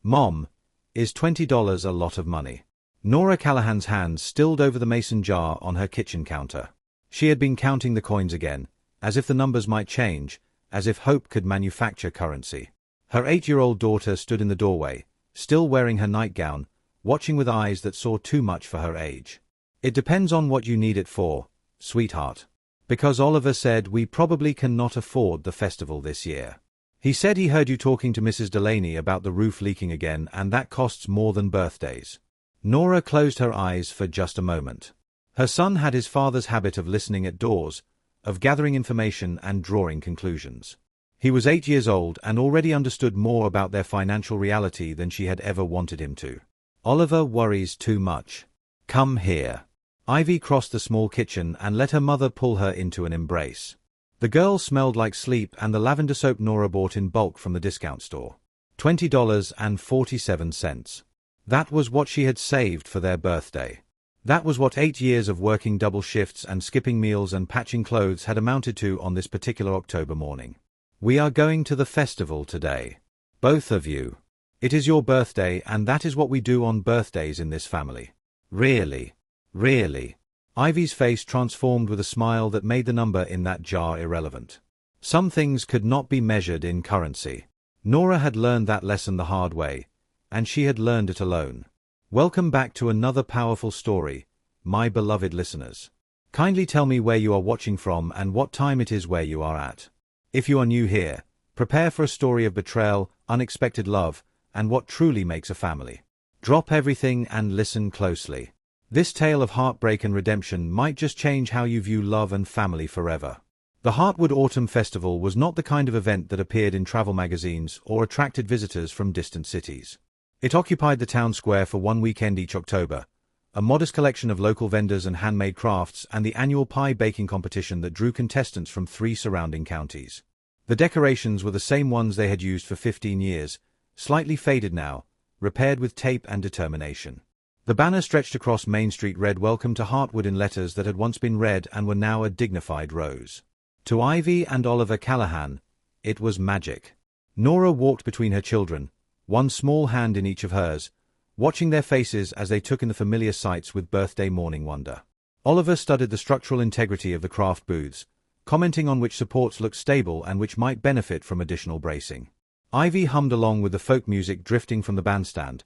Mom, is $20 a lot of money? Nora Callahan's hands stilled over the mason jar on her kitchen counter. She had been counting the coins again, as if the numbers might change, as if hope could manufacture currency. Her 8-year-old daughter stood in the doorway, still wearing her nightgown, watching with eyes that saw too much for her age. It depends on what you need it for, sweetheart. Because Oliver said we probably cannot afford the festival this year. He said he heard you talking to Mrs. Delaney about the roof leaking again, and that costs more than birthdays. Nora closed her eyes for just a moment. Her son had his father's habit of listening at doors, of gathering information and drawing conclusions. He was 8 years old and already understood more about their financial reality than she had ever wanted him to. Oliver worries too much. Come here. Ivy crossed the small kitchen and let her mother pull her into an embrace. The girl smelled like sleep and the lavender soap Nora bought in bulk from the discount store. $20.47. That was what she had saved for their birthday. That was what 8 years of working double shifts and skipping meals and patching clothes had amounted to on this particular October morning. We are going to the festival today. Both of you. It is your birthday, and that is what we do on birthdays in this family. Really? Really? Ivy's face transformed with a smile that made the number in that jar irrelevant. Some things could not be measured in currency. Nora had learned that lesson the hard way, and she had learned it alone. Welcome back to another powerful story, my beloved listeners. Kindly tell me where you are watching from and what time it is where you are at. If you are new here, prepare for a story of betrayal, unexpected love, and what truly makes a family. Drop everything and listen closely. This tale of heartbreak and redemption might just change how you view love and family forever. The Heartwood Autumn Festival was not the kind of event that appeared in travel magazines or attracted visitors from distant cities. It occupied the town square for one weekend each October, a modest collection of local vendors and handmade crafts, and the annual pie baking competition that drew contestants from 3 surrounding counties. The decorations were the same ones they had used for 15 years, slightly faded now, repaired with tape and determination. The banner stretched across Main Street read "Welcome to Heartwood" in letters that had once been red and were now a dignified rose. To Ivy and Oliver Callahan, it was magic. Nora walked between her children, one small hand in each of hers, watching their faces as they took in the familiar sights with birthday morning wonder. Oliver studied the structural integrity of the craft booths, commenting on which supports looked stable and which might benefit from additional bracing. Ivy hummed along with the folk music drifting from the bandstand,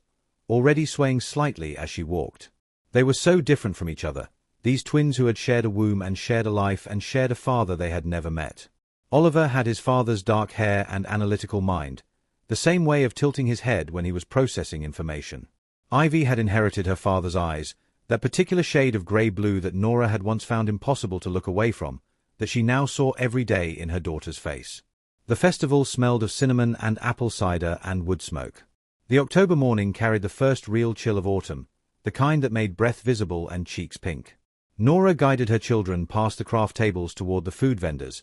already swaying slightly as she walked. They were so different from each other, these twins who had shared a womb and shared a life and shared a father they had never met. Oliver had his father's dark hair and analytical mind, the same way of tilting his head when he was processing information. Ivy had inherited her father's eyes, that particular shade of grey-blue that Nora had once found impossible to look away from, that she now saw every day in her daughter's face. The festival smelled of cinnamon and apple cider and wood smoke. The October morning carried the first real chill of autumn, the kind that made breath visible and cheeks pink. Nora guided her children past the craft tables toward the food vendors,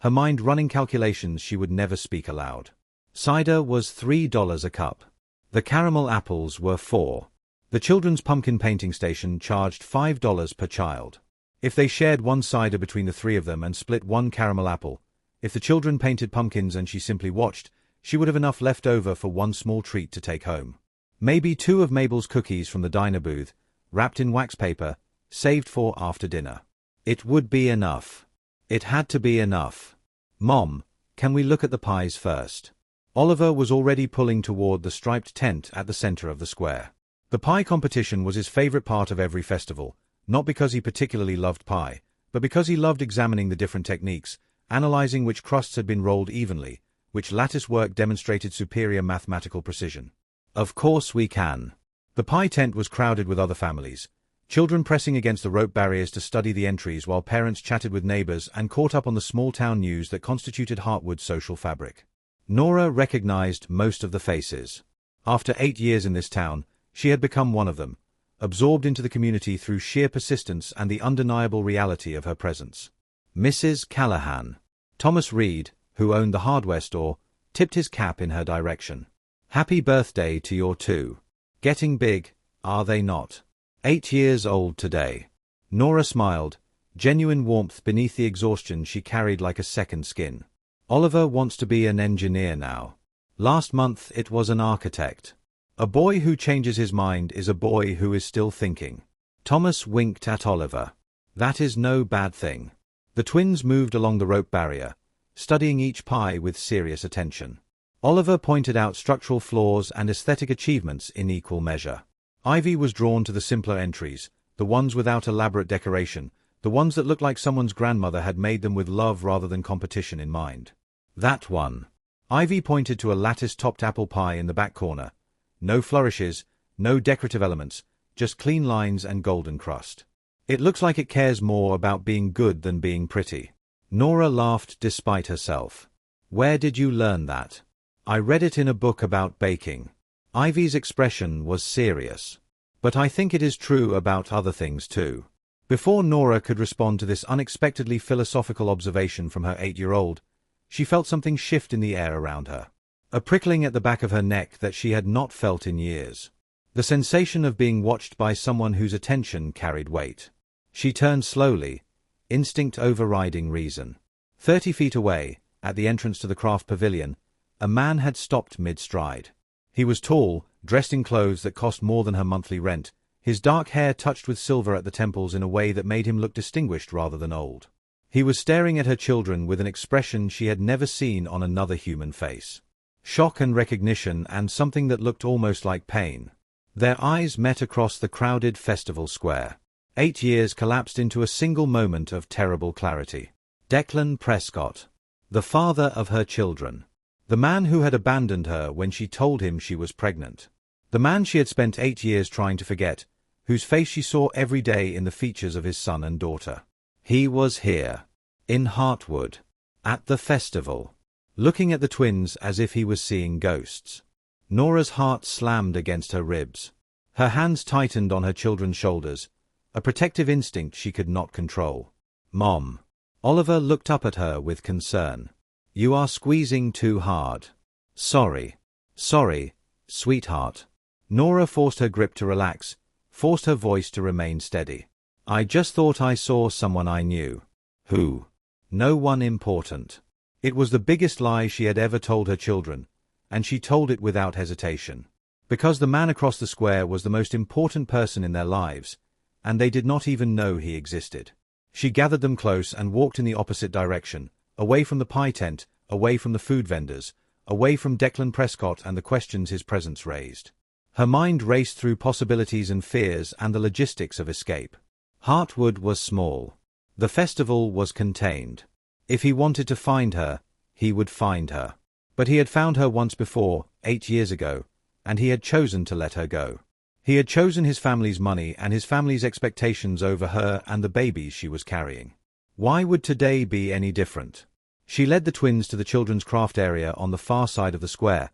her mind running calculations she would never speak aloud. Cider was $3 a cup. The caramel apples were $4. The children's pumpkin painting station charged $5 per child. If they shared one cider between the 3 of them and split one caramel apple, if the children painted pumpkins and she simply watched, she would have enough left over for one small treat to take home. Maybe 2 of Mabel's cookies from the diner booth, wrapped in wax paper, saved for after dinner. It would be enough. It had to be enough. Mom, can we look at the pies first? Oliver was already pulling toward the striped tent at the center of the square. The pie competition was his favorite part of every festival, not because he particularly loved pie, but because he loved examining the different techniques, analyzing which crusts had been rolled evenly, which lattice work demonstrated superior mathematical precision. Of course we can. The pie tent was crowded with other families, children pressing against the rope barriers to study the entries while parents chatted with neighbors and caught up on the small-town news that constituted Heartwood's social fabric. Nora recognized most of the faces. After 8 years in this town, she had become one of them, absorbed into the community through sheer persistence and the undeniable reality of her presence. Mrs. Callahan. Thomas Reed, who owned the hardware store, tipped his cap in her direction. Happy birthday to your 2. Getting big, are they not? 8 years old today. Nora smiled, genuine warmth beneath the exhaustion she carried like a second skin. Oliver wants to be an engineer now. Last month it was an architect. A boy who changes his mind is a boy who is still thinking. Thomas winked at Oliver. That is no bad thing. The twins moved along the rope barrier, studying each pie with serious attention. Oliver pointed out structural flaws and aesthetic achievements in equal measure. Ivy was drawn to the simpler entries, the ones without elaborate decoration, the ones that looked like someone's grandmother had made them with love rather than competition in mind. That one. Ivy pointed to a lattice-topped apple pie in the back corner. No flourishes, no decorative elements, just clean lines and golden crust. It looks like it cares more about being good than being pretty. Nora laughed despite herself. Where did you learn that? I read it in a book about baking. Ivy's expression was serious. But I think it is true about other things too. Before Nora could respond to this unexpectedly philosophical observation from her 8-year-old, she felt something shift in the air around her. A prickling at the back of her neck that she had not felt in years. The sensation of being watched by someone whose attention carried weight. She turned slowly, instinct overriding reason. 30 feet away, at the entrance to the craft pavilion, a man had stopped mid-stride. He was tall, dressed in clothes that cost more than her monthly rent, his dark hair touched with silver at the temples in a way that made him look distinguished rather than old. He was staring at her children with an expression she had never seen on another human face. Shock and recognition and something that looked almost like pain. Their eyes met across the crowded festival square. 8 years collapsed into a single moment of terrible clarity. Declan Prescott. The father of her children. The man who had abandoned her when she told him she was pregnant. The man she had spent 8 years trying to forget, whose face she saw every day in the features of his son and daughter. He was here. In Heartwood. At the festival. Looking at the twins as if he was seeing ghosts. Nora's heart slammed against her ribs. Her hands tightened on her children's shoulders, a protective instinct she could not control. Mom. Oliver looked up at her with concern. You are squeezing too hard. Sorry. Sorry, sweetheart. Nora forced her grip to relax, forced her voice to remain steady. I just thought I saw someone I knew. Who? No one important. It was the biggest lie she had ever told her children, and she told it without hesitation. Because the man across the square was the most important person in their lives, and they did not even know he existed. She gathered them close and walked in the opposite direction, away from the pie tent, away from the food vendors, away from Declan Prescott and the questions his presence raised. Her mind raced through possibilities and fears and the logistics of escape. Heartwood was small. The festival was contained. If he wanted to find her, he would find her. But he had found her once before, 8 years ago, and he had chosen to let her go. He had chosen his family's money and his family's expectations over her and the babies she was carrying. Why would today be any different? She led the twins to the children's craft area on the far side of the square,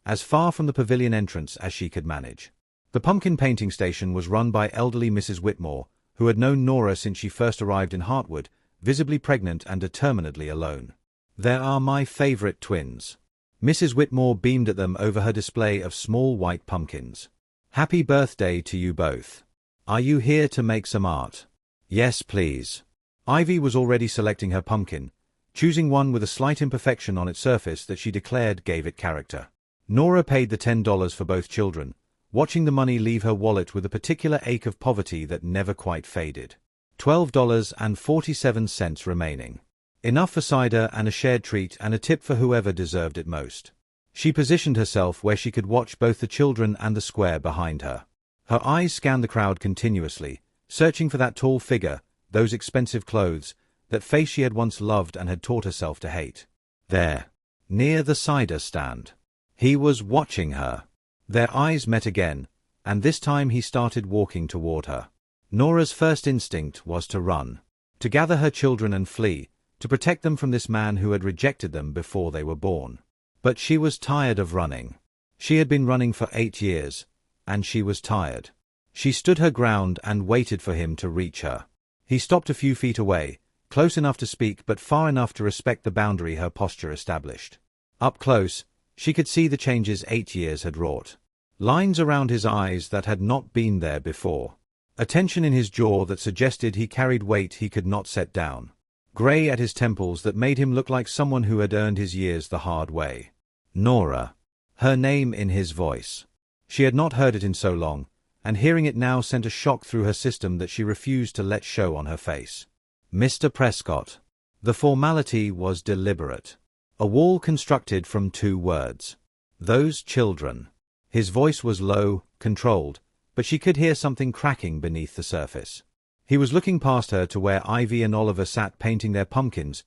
as far from the pavilion entrance as she could manage. The pumpkin painting station was run by elderly Mrs. Whitmore, who had known Nora since she first arrived in Heartwood, visibly pregnant and determinedly alone. There are my favorite twins. Mrs. Whitmore beamed at them over her display of small white pumpkins. Happy birthday to you both. Are you here to make some art? Yes, please. Ivy was already selecting her pumpkin, choosing one with a slight imperfection on its surface that she declared gave it character. Nora paid the $10 for both children, watching the money leave her wallet with a particular ache of poverty that never quite faded. $12.47 remaining. Enough for cider and a shared treat and a tip for whoever deserved it most. She positioned herself where she could watch both the children and the square behind her. Her eyes scanned the crowd continuously, searching for that tall figure, those expensive clothes, that face she had once loved and had taught herself to hate. There. Near the cider stand. He was watching her. Their eyes met again, and this time he started walking toward her. Nora's first instinct was to run. To gather her children and flee, to protect them from this man who had rejected them before they were born. But she was tired of running. She had been running for 8 years, and she was tired. She stood her ground and waited for him to reach her. He stopped a few feet away, close enough to speak but far enough to respect the boundary her posture established. Up close, she could see the changes 8 years had wrought. Lines around his eyes that had not been there before. A tension in his jaw that suggested he carried weight he could not set down. Grey at his temples that made him look like someone who had earned his years the hard way. Nora. Her name in his voice. She had not heard it in so long, and hearing it now sent a shock through her system that she refused to let show on her face. Mr. Prescott. The formality was deliberate. A wall constructed from 2 words. Those children. His voice was low, controlled, but she could hear something cracking beneath the surface. He was looking past her to where Ivy and Oliver sat painting their pumpkins,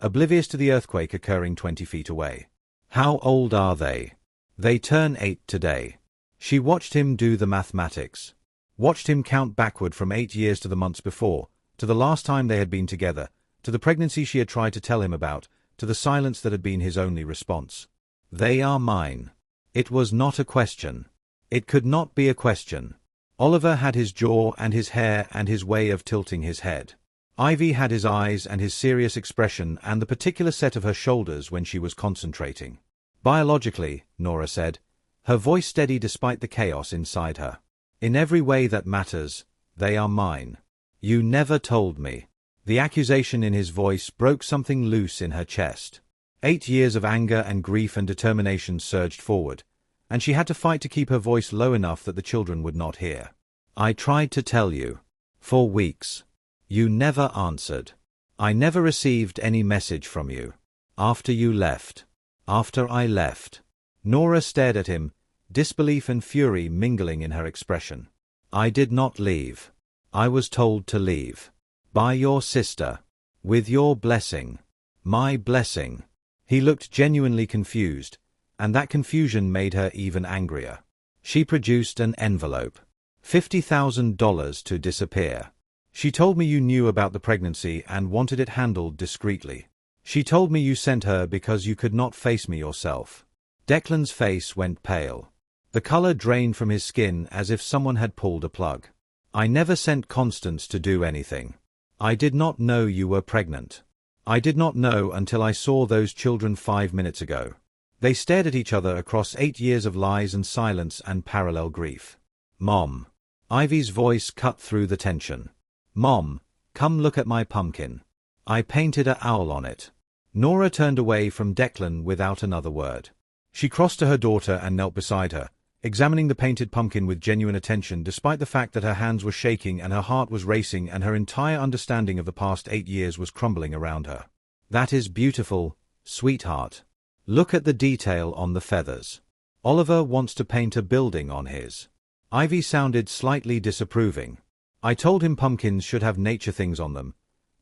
oblivious to the earthquake occurring 20 feet away. How old are they? They turn 8 today. She watched him do the mathematics. Watched him count backward from 8 years to the months before, to the last time they had been together, to the pregnancy she had tried to tell him about, to the silence that had been his only response. They are mine. It was not a question. It could not be a question. Oliver had his jaw and his hair and his way of tilting his head. Ivy had his eyes and his serious expression and the particular set of her shoulders when she was concentrating. Biologically, Nora said, her voice steady despite the chaos inside her. In every way that matters, they are mine. You never told me. The accusation in his voice broke something loose in her chest. 8 years of anger and grief and determination surged forward, and she had to fight to keep her voice low enough that the children would not hear. I tried to tell you. For weeks. You never answered. I never received any message from you. After you left. After I left. Nora stared at him, disbelief and fury mingling in her expression. I did not leave. I was told to leave. By your sister. With your blessing. My blessing. He looked genuinely confused, and that confusion made her even angrier. She produced an envelope. $50,000 to disappear. She told me you knew about the pregnancy and wanted it handled discreetly. She told me you sent her because you could not face me yourself. Declan's face went pale. The color drained from his skin as if someone had pulled a plug. I never sent Constance to do anything. I did not know you were pregnant. I did not know until I saw those children 5 minutes ago. They stared at each other across 8 years of lies and silence and parallel grief. Mom. Ivy's voice cut through the tension. Mom, come look at my pumpkin. I painted an owl on it. Nora turned away from Declan without another word. She crossed to her daughter and knelt beside her, examining the painted pumpkin with genuine attention despite the fact that her hands were shaking and her heart was racing and her entire understanding of the past 8 years was crumbling around her. That is beautiful, sweetheart. Look at the detail on the feathers. Oliver wants to paint a building on his. Ivy sounded slightly disapproving. I told him pumpkins should have nature things on them,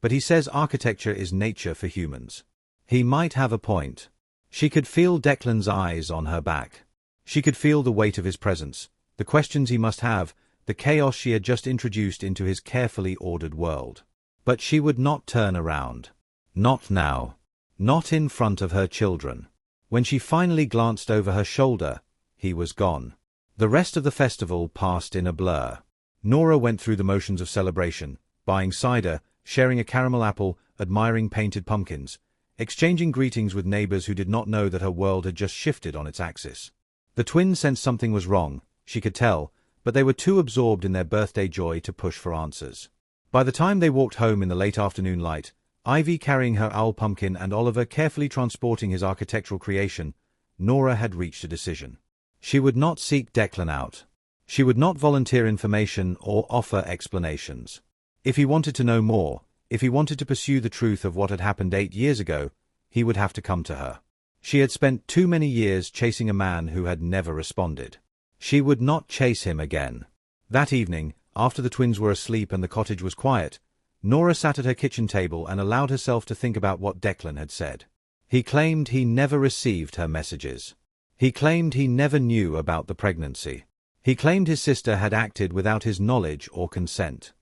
but he says architecture is nature for humans. He might have a point. She could feel Declan's eyes on her back. She could feel the weight of his presence, the questions he must have, the chaos she had just introduced into his carefully ordered world. But she would not turn around. Not now. Not in front of her children. When she finally glanced over her shoulder, he was gone. The rest of the festival passed in a blur. Nora went through the motions of celebration, buying cider, sharing a caramel apple, admiring painted pumpkins, exchanging greetings with neighbors who did not know that her world had just shifted on its axis. The twins sensed something was wrong, she could tell, but they were too absorbed in their birthday joy to push for answers. By the time they walked home in the late afternoon light, Ivy carrying her owl pumpkin and Oliver carefully transporting his architectural creation, Nora had reached a decision. She would not seek Declan out. She would not volunteer information or offer explanations. If he wanted to know more, if he wanted to pursue the truth of what had happened 8 years ago, he would have to come to her. She had spent too many years chasing a man who had never responded. She would not chase him again. That evening, after the twins were asleep and the cottage was quiet, Nora sat at her kitchen table and allowed herself to think about what Declan had said. He claimed he never received her messages. He claimed he never knew about the pregnancy. He claimed his sister had acted without his knowledge or consent.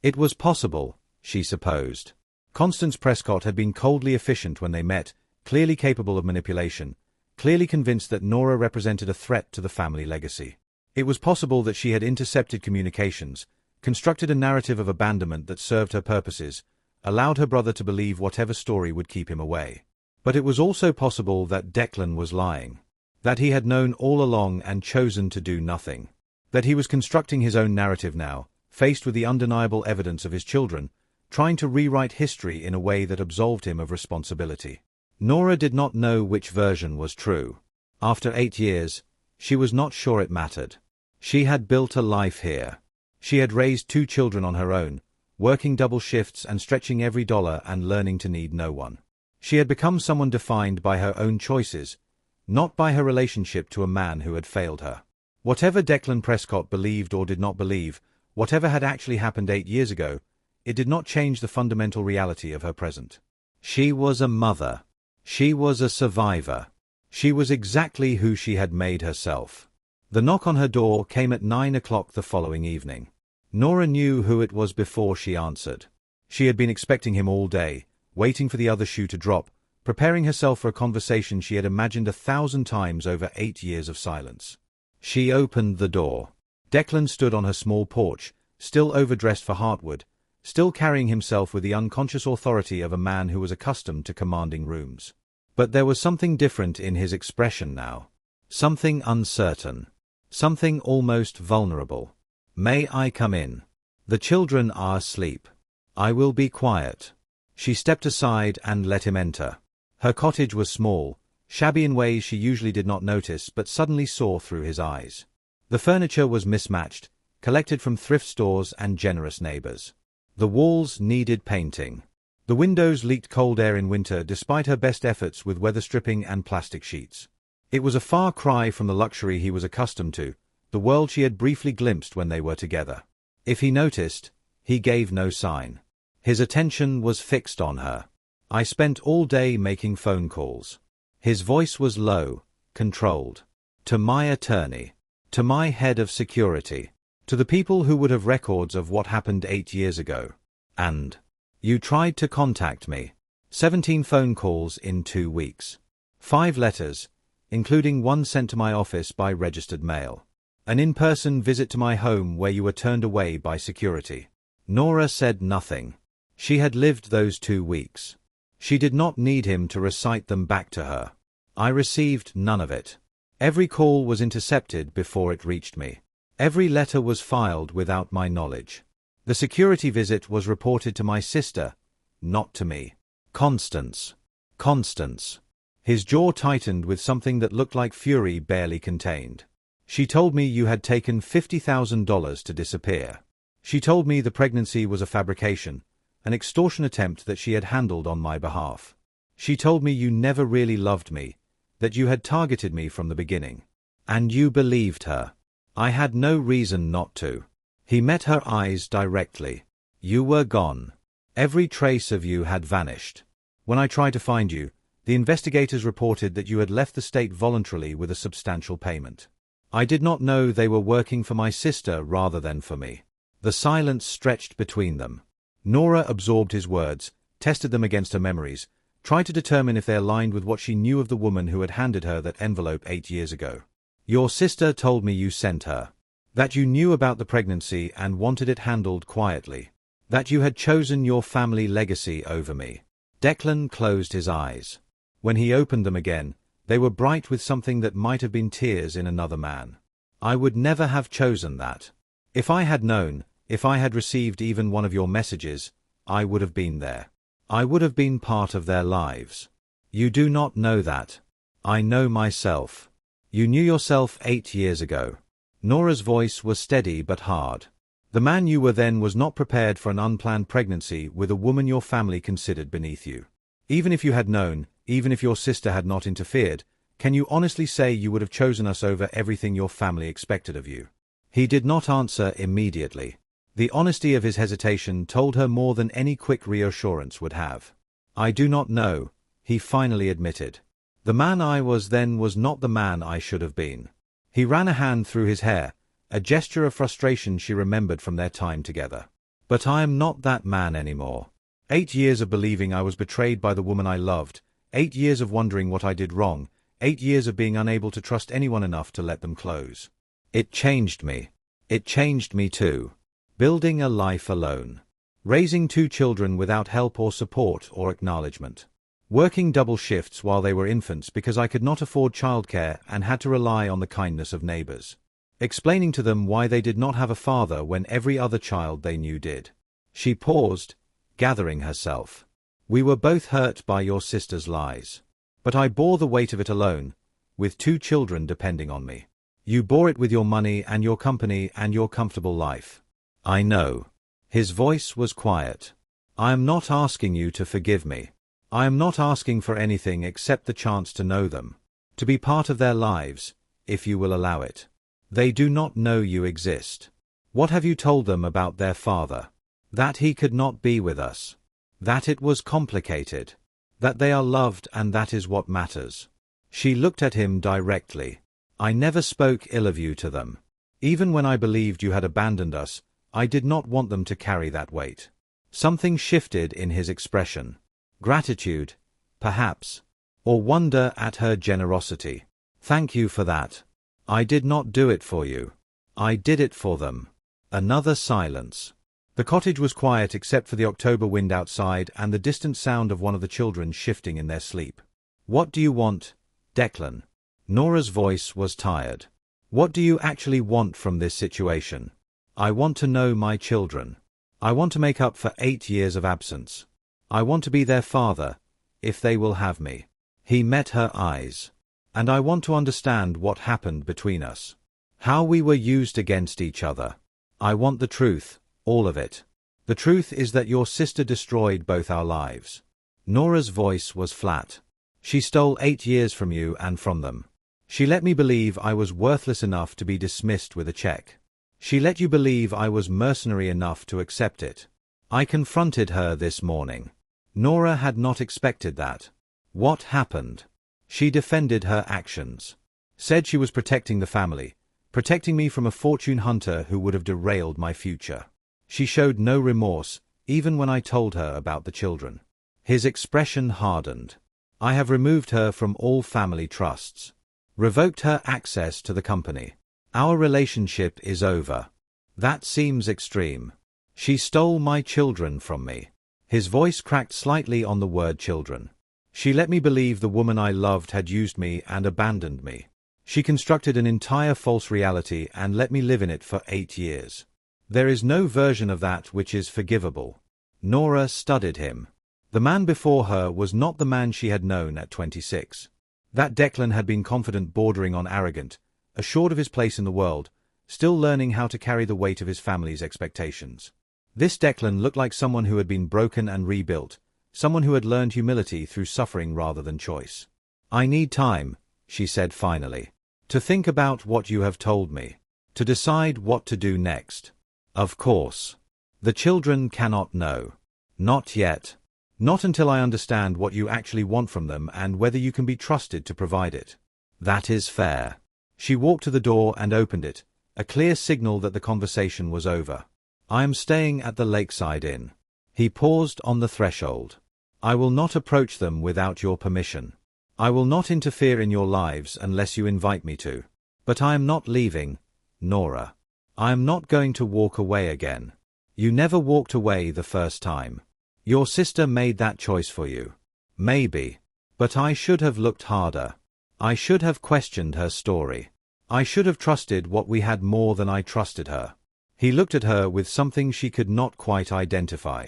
It was possible, she supposed. Constance Prescott had been coldly efficient when they met, clearly capable of manipulation, clearly convinced that Nora represented a threat to the family legacy. It was possible that she had intercepted communications, constructed a narrative of abandonment that served her purposes, allowed her brother to believe whatever story would keep him away. But it was also possible that Declan was lying. That he had known all along and chosen to do nothing. That he was constructing his own narrative now, faced with the undeniable evidence of his children, trying to rewrite history in a way that absolved him of responsibility. Nora did not know which version was true. After 8 years, she was not sure it mattered. She had built a life here. She had raised 2 children on her own, working double shifts and stretching every dollar and learning to need no one. She had become someone defined by her own choices, not by her relationship to a man who had failed her. Whatever Declan Prescott believed or did not believe, whatever had actually happened 8 years ago, it did not change the fundamental reality of her present. She was a mother. She was a survivor. She was exactly who she had made herself. The knock on her door came at 9 o'clock the following evening. Nora knew who it was before she answered. She had been expecting him all day, waiting for the other shoe to drop, preparing herself for a conversation she had imagined 1,000 times over 8 years of silence. She opened the door. Declan stood on her small porch, still overdressed for Heartwood, still carrying himself with the unconscious authority of a man who was accustomed to commanding rooms. But there was something different in his expression now. Something uncertain. Something almost vulnerable. "May I come in? The children are asleep. I will be quiet." She stepped aside and let him enter. Her cottage was small, shabby in ways she usually did not notice but suddenly saw through his eyes. The furniture was mismatched, collected from thrift stores and generous neighbors. The walls needed painting. The windows leaked cold air in winter despite her best efforts with weather stripping and plastic sheets. It was a far cry from the luxury he was accustomed to, the world she had briefly glimpsed when they were together. If he noticed, he gave no sign. His attention was fixed on her. "I spent all day making phone calls." His voice was low, controlled. "To my attorney. To my head of security. To the people who would have records of what happened 8 years ago. And you tried to contact me. 17 phone calls in 2 weeks. 5 letters, including one sent to my office by registered mail. An in-person visit to my home where you were turned away by security." Nora said nothing. She had lived those 2 weeks. She did not need him to recite them back to her. "I received none of it. Every call was intercepted before it reached me. Every letter was filed without my knowledge. The security visit was reported to my sister, not to me. Constance. Constance." His jaw tightened with something that looked like fury barely contained. "She told me you had taken $50,000 to disappear. She told me the pregnancy was a fabrication, an extortion attempt that she had handled on my behalf. She told me you never really loved me, that you had targeted me from the beginning. And you believed her. I had no reason not to." He met her eyes directly. "You were gone. Every trace of you had vanished. When I tried to find you, the investigators reported that you had left the state voluntarily with a substantial payment. I did not know they were working for my sister rather than for me." The silence stretched between them. Nora absorbed his words, tested them against her memories, tried to determine if they aligned with what she knew of the woman who had handed her that envelope 8 years ago. "Your sister told me you sent her. That you knew about the pregnancy and wanted it handled quietly. That you had chosen your family legacy over me." Declan closed his eyes. When he opened them again, they were bright with something that might have been tears in another man. "I would never have chosen that. If I had known, if I had received even one of your messages, I would have been there. I would have been part of their lives. You do not know that. I know myself. You knew yourself 8 years ago." Nora's voice was steady but hard. "The man you were then was not prepared for an unplanned pregnancy with a woman your family considered beneath you. Even if you had known, even if your sister had not interfered, can you honestly say you would have chosen us over everything your family expected of you?" He did not answer immediately. The honesty of his hesitation told her more than any quick reassurance would have. "I do not know," he finally admitted. "The man I was then was not the man I should have been." He ran a hand through his hair, a gesture of frustration she remembered from their time together. "But I am not that man anymore. 8 years of believing I was betrayed by the woman I loved, 8 years of wondering what I did wrong, 8 years of being unable to trust anyone enough to let them close. It changed me. It changed me too. Building a life alone. Raising 2 children without help or support or acknowledgement. Working double shifts while they were infants because I could not afford childcare and had to rely on the kindness of neighbors. Explaining to them why they did not have a father when every other child they knew did." She paused, gathering herself. "We were both hurt by your sister's lies. But I bore the weight of it alone, with 2 children depending on me. You bore it with your money and your company and your comfortable life. I know. His voice was quiet. I am not asking you to forgive me. I am not asking for anything except the chance to know them. To be part of their lives, if you will allow it. They do not know you exist. What have you told them about their father? That he could not be with us. That it was complicated. That they are loved and that is what matters. She looked at him directly. I never spoke ill of you to them. Even when I believed you had abandoned us, I did not want them to carry that weight. Something shifted in his expression. Gratitude, perhaps. Or wonder at her generosity. Thank you for that. I did not do it for you. I did it for them. Another silence. The cottage was quiet except for the October wind outside and the distant sound of one of the children shifting in their sleep. What do you want, Declan? Nora's voice was tired. What do you actually want from this situation? I want to know my children. I want to make up for 8 years of absence. I want to be their father, if they will have me. He met her eyes. And I want to understand what happened between us. How we were used against each other. I want the truth, all of it. The truth is that your sister destroyed both our lives. Nora's voice was flat. She stole 8 years from you and from them. She let me believe I was worthless enough to be dismissed with a check. She let you believe I was mercenary enough to accept it. I confronted her this morning. Nora had not expected that. What happened? She defended her actions. Said she was protecting the family, protecting me from a fortune hunter who would have derailed my future. She showed no remorse, even when I told her about the children. His expression hardened. I have removed her from all family trusts. Revoked her access to the company. Our relationship is over. That seems extreme. She stole my children from me. His voice cracked slightly on the word children. She let me believe the woman I loved had used me and abandoned me. She constructed an entire false reality and let me live in it for 8 years. There is no version of that which is forgivable. Nora studied him. The man before her was not the man she had known at 26. That Declan had been confident bordering on arrogant, assured of his place in the world, still learning how to carry the weight of his family's expectations. This Declan looked like someone who had been broken and rebuilt, someone who had learned humility through suffering rather than choice. I need time, she said finally, to think about what you have told me, to decide what to do next. Of course. The children cannot know. Not yet. Not until I understand what you actually want from them and whether you can be trusted to provide it. That is fair. She walked to the door and opened it, a clear signal that the conversation was over. I am staying at the Lakeside Inn. He paused on the threshold. I will not approach them without your permission. I will not interfere in your lives unless you invite me to. But I am not leaving, Nora. I am not going to walk away again. You never walked away the first time. Your sister made that choice for you. Maybe. But I should have looked harder. I should have questioned her story. I should have trusted what we had more than I trusted her. He looked at her with something she could not quite identify.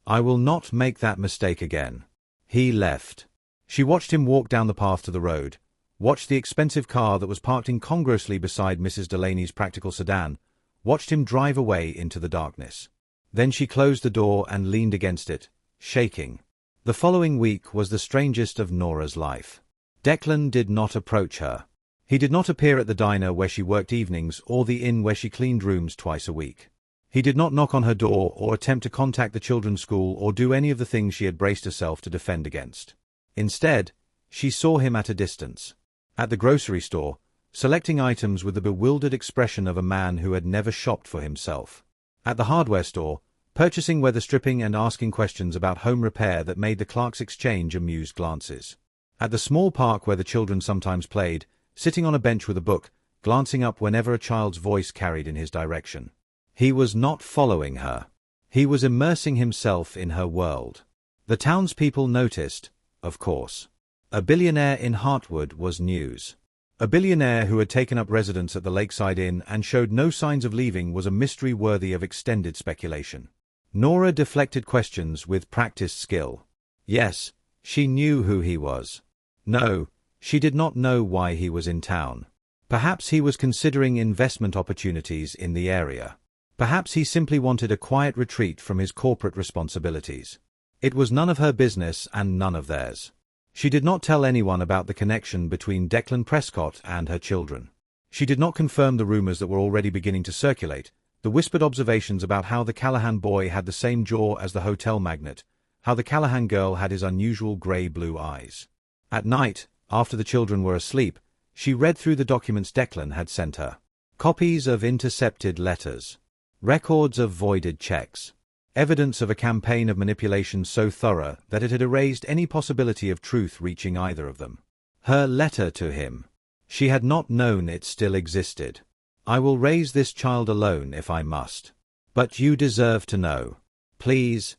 I will not make that mistake again. He left. She watched him walk down the path to the road, watched the expensive car that was parked incongruously beside Mrs. Delaney's practical sedan, watched him drive away into the darkness. Then she closed the door and leaned against it, shaking. The following week was the strangest of Nora's life. Declan did not approach her. He did not appear at the diner where she worked evenings or the inn where she cleaned rooms twice a week. He did not knock on her door or attempt to contact the children's school or do any of the things she had braced herself to defend against. Instead, she saw him at a distance. At the grocery store, selecting items with the bewildered expression of a man who had never shopped for himself. At the hardware store, purchasing weather stripping and asking questions about home repair that made the clerks exchange amused glances. At the small park where the children sometimes played, sitting on a bench with a book, glancing up whenever a child's voice carried in his direction. He was not following her. He was immersing himself in her world. The townspeople noticed, of course. A billionaire in Hartwood was news. A billionaire who had taken up residence at the Lakeside Inn and showed no signs of leaving was a mystery worthy of extended speculation. Nora deflected questions with practiced skill. Yes, she knew who he was. No, she did not know why he was in town. Perhaps he was considering investment opportunities in the area. Perhaps he simply wanted a quiet retreat from his corporate responsibilities. It was none of her business and none of theirs. She did not tell anyone about the connection between Declan Prescott and her children. She did not confirm the rumors that were already beginning to circulate, the whispered observations about how the Callahan boy had the same jaw as the hotel magnate, how the Callahan girl had his unusual grey-blue eyes. At night, after the children were asleep, she read through the documents Declan had sent her. Copies of intercepted letters. Records of voided checks. Evidence of a campaign of manipulation so thorough that it had erased any possibility of truth reaching either of them. Her letter to him. She had not known it still existed. I will raise this child alone if I must. But you deserve to know. Please,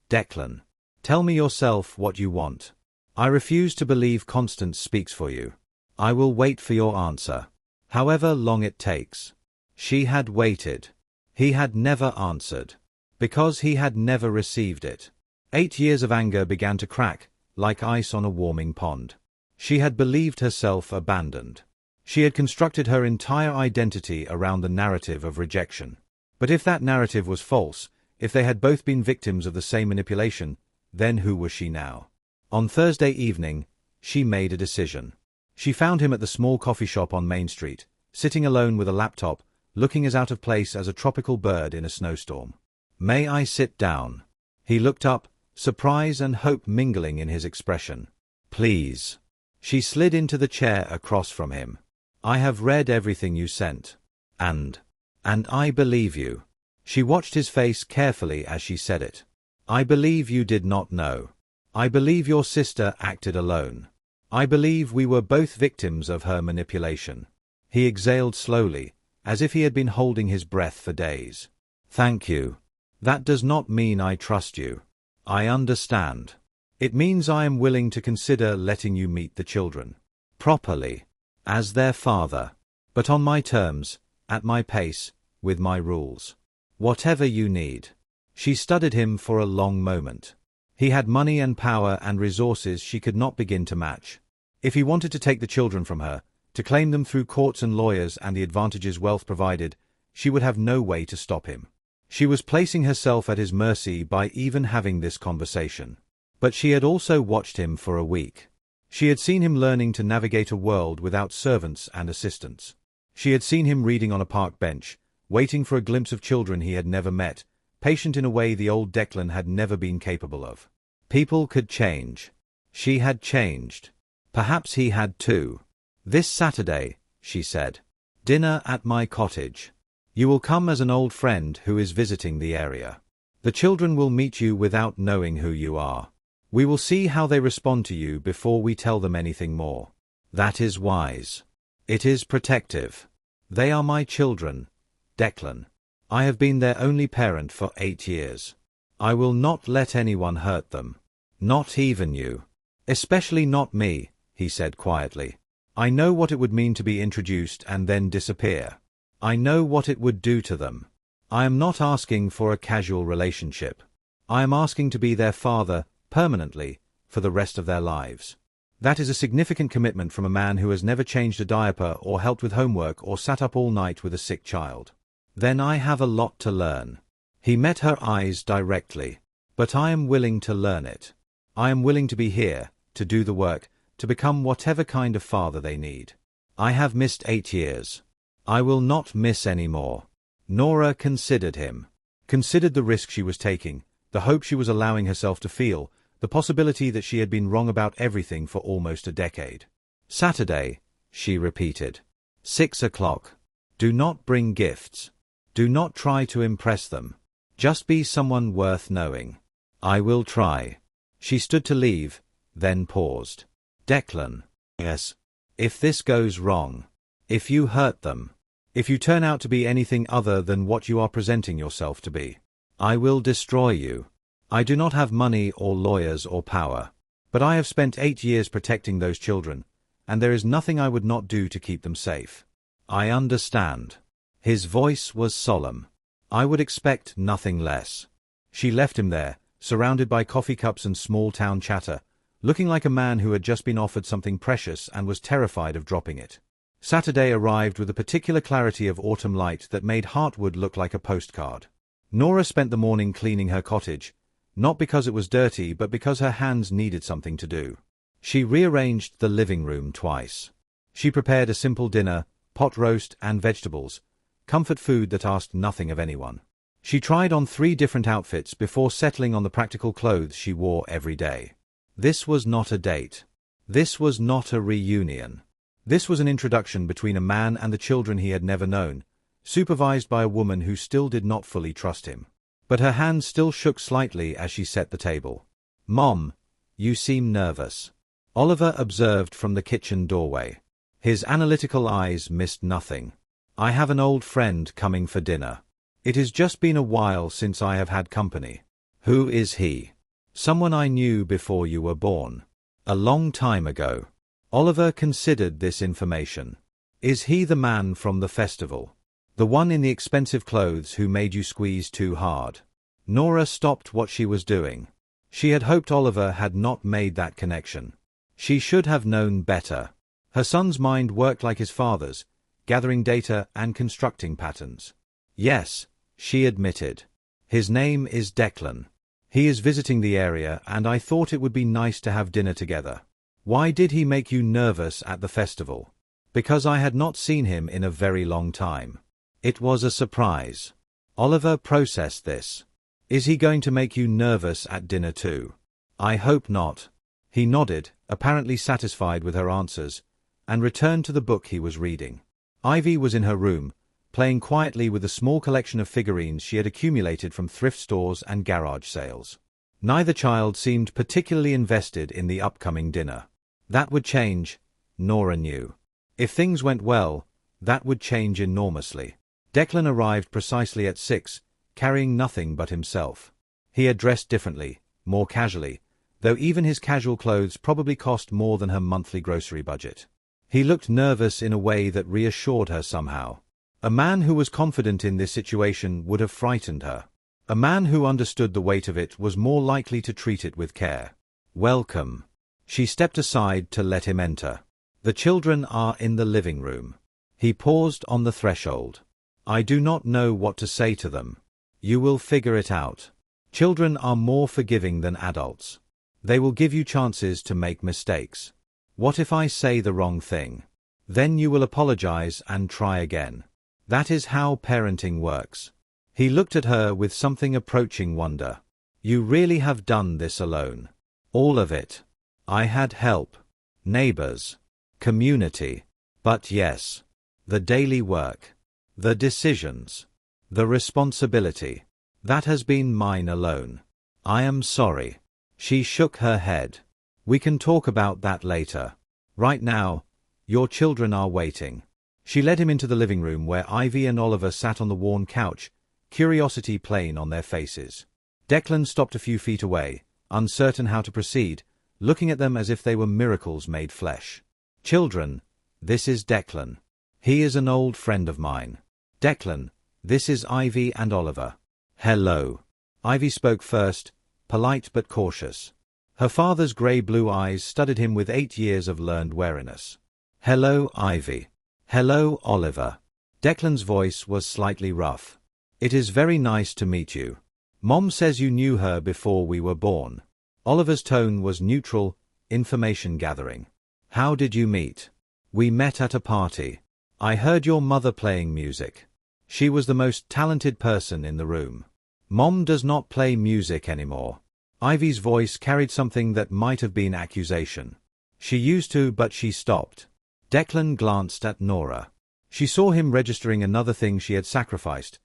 Declan. Tell me yourself what you want. I refuse to believe Constance speaks for you. I will wait for your answer. However long it takes. She had waited. He had never answered. Because he had never received it. 8 years of anger began to crack, like ice on a warming pond. She had believed herself abandoned. She had constructed her entire identity around the narrative of rejection. But if that narrative was false, if they had both been victims of the same manipulation, then who was she now? On Thursday evening, she made a decision. She found him at the small coffee shop on Main Street, sitting alone with a laptop, looking as out of place as a tropical bird in a snowstorm. May I sit down? He looked up, surprise and hope mingling in his expression. Please. She slid into the chair across from him. I have read everything you sent. And I believe you. She watched his face carefully as she said it. I believe you did not know. I believe your sister acted alone. I believe we were both victims of her manipulation. He exhaled slowly, as if he had been holding his breath for days. Thank you. That does not mean I trust you. I understand. It means I am willing to consider letting you meet the children. Properly. As their father. But on my terms, at my pace, with my rules. Whatever you need. She studied him for a long moment. He had money and power and resources she could not begin to match. If he wanted to take the children from her, to claim them through courts and lawyers and the advantages wealth provided, she would have no way to stop him. She was placing herself at his mercy by even having this conversation. But she had also watched him for a week. She had seen him learning to navigate a world without servants and assistants. She had seen him reading on a park bench, waiting for a glimpse of children he had never met, patient in a way the old Declan had never been capable of. People could change. She had changed. Perhaps he had too. This Saturday, she said. Dinner at my cottage. You will come as an old friend who is visiting the area. The children will meet you without knowing who you are. We will see how they respond to you before we tell them anything more. That is wise. It is protective. They are my children, Declan. I have been their only parent for 8 years. I will not let anyone hurt them. Not even you. Especially not me, he said quietly. I know what it would mean to be introduced and then disappear. I know what it would do to them. I am not asking for a casual relationship. I am asking to be their father, permanently, for the rest of their lives. That is a significant commitment from a man who has never changed a diaper or helped with homework or sat up all night with a sick child. Then I have a lot to learn. He met her eyes directly. But I am willing to learn it. I am willing to be here, to do the work, to become whatever kind of father they need. I have missed 8 years. I will not miss any more. Nora considered him. Considered the risk she was taking, the hope she was allowing herself to feel, the possibility that she had been wrong about everything for almost a decade. Saturday, she repeated. 6 o'clock. Do not bring gifts. Do not try to impress them. Just be someone worth knowing. I will try. She stood to leave, then paused. Declan. Yes. If this goes wrong. If you hurt them. If you turn out to be anything other than what you are presenting yourself to be. I will destroy you. I do not have money or lawyers or power. But I have spent 8 years protecting those children, and there is nothing I would not do to keep them safe. I understand. His voice was solemn. I would expect nothing less. She left him there, surrounded by coffee cups and small-town chatter, looking like a man who had just been offered something precious and was terrified of dropping it. Saturday arrived with a particular clarity of autumn light that made Heartwood look like a postcard. Nora spent the morning cleaning her cottage, not because it was dirty but because her hands needed something to do. She rearranged the living room twice. She prepared a simple dinner, pot roast and vegetables, comfort food that asked nothing of anyone. She tried on 3 different outfits before settling on the practical clothes she wore every day. This was not a date. This was not a reunion. This was an introduction between a man and the children he had never known, supervised by a woman who still did not fully trust him. But her hand still shook slightly as she set the table. "Mom, you seem nervous," Oliver observed from the kitchen doorway. His analytical eyes missed nothing. "I have an old friend coming for dinner. It has just been a while since I have had company." "Who is he?" "Someone I knew before you were born. A long time ago." Oliver considered this information. "Is he the man from the festival? The one in the expensive clothes who made you squeeze too hard?" Nora stopped what she was doing. She had hoped Oliver had not made that connection. She should have known better. Her son's mind worked like his father's, gathering data and constructing patterns. "Yes," she admitted. "His name is Declan. He is visiting the area and I thought it would be nice to have dinner together." "Why did he make you nervous at the festival?" "Because I had not seen him in a very long time. It was a surprise." Oliver processed this. "Is he going to make you nervous at dinner too?" "I hope not." He nodded, apparently satisfied with her answers, and returned to the book he was reading. Ivy was in her room, playing quietly with a small collection of figurines she had accumulated from thrift stores and garage sales. Neither child seemed particularly invested in the upcoming dinner. That would change, Nora knew. If things went well, that would change enormously. Declan arrived precisely at 6, carrying nothing but himself. He had dressed differently, more casually, though even his casual clothes probably cost more than her monthly grocery budget. He looked nervous in a way that reassured her somehow. A man who was confident in this situation would have frightened her. A man who understood the weight of it was more likely to treat it with care. "Welcome." She stepped aside to let him enter. "The children are in the living room." He paused on the threshold. "I do not know what to say to them." "You will figure it out. Children are more forgiving than adults. They will give you chances to make mistakes. What if I say the wrong thing? Then you will apologize and try again. That is how parenting works." He looked at her with something approaching wonder. "You really have done this alone?" "All of it. I had help. Neighbors. Community. But yes. The daily work. The decisions. The responsibility. That has been mine alone. I am sorry." She shook her head. "We can talk about that later. Right now, your children are waiting." She led him into the living room where Ivy and Oliver sat on the worn couch, curiosity plain on their faces. Declan stopped a few feet away, uncertain how to proceed, looking at them as if they were miracles made flesh. "Children, this is Declan. He is an old friend of mine. Declan, this is Ivy and Oliver." "Hello." Ivy spoke first, polite but cautious. Her father's grey-blue eyes studied him with 8 years of learned wariness. "Hello, Ivy." "Hello, Oliver." Declan's voice was slightly rough. "It is very nice to meet you. Mom says you knew her before we were born." Oliver's tone was neutral, information gathering. "How did you meet?" "We met at a party. I heard your mother playing music. She was the most talented person in the room." "Mom does not play music anymore." Ivy's voice carried something that might have been accusation. "She used to, but she stopped." Declan glanced at Nora. She saw him registering another thing she had sacrificed,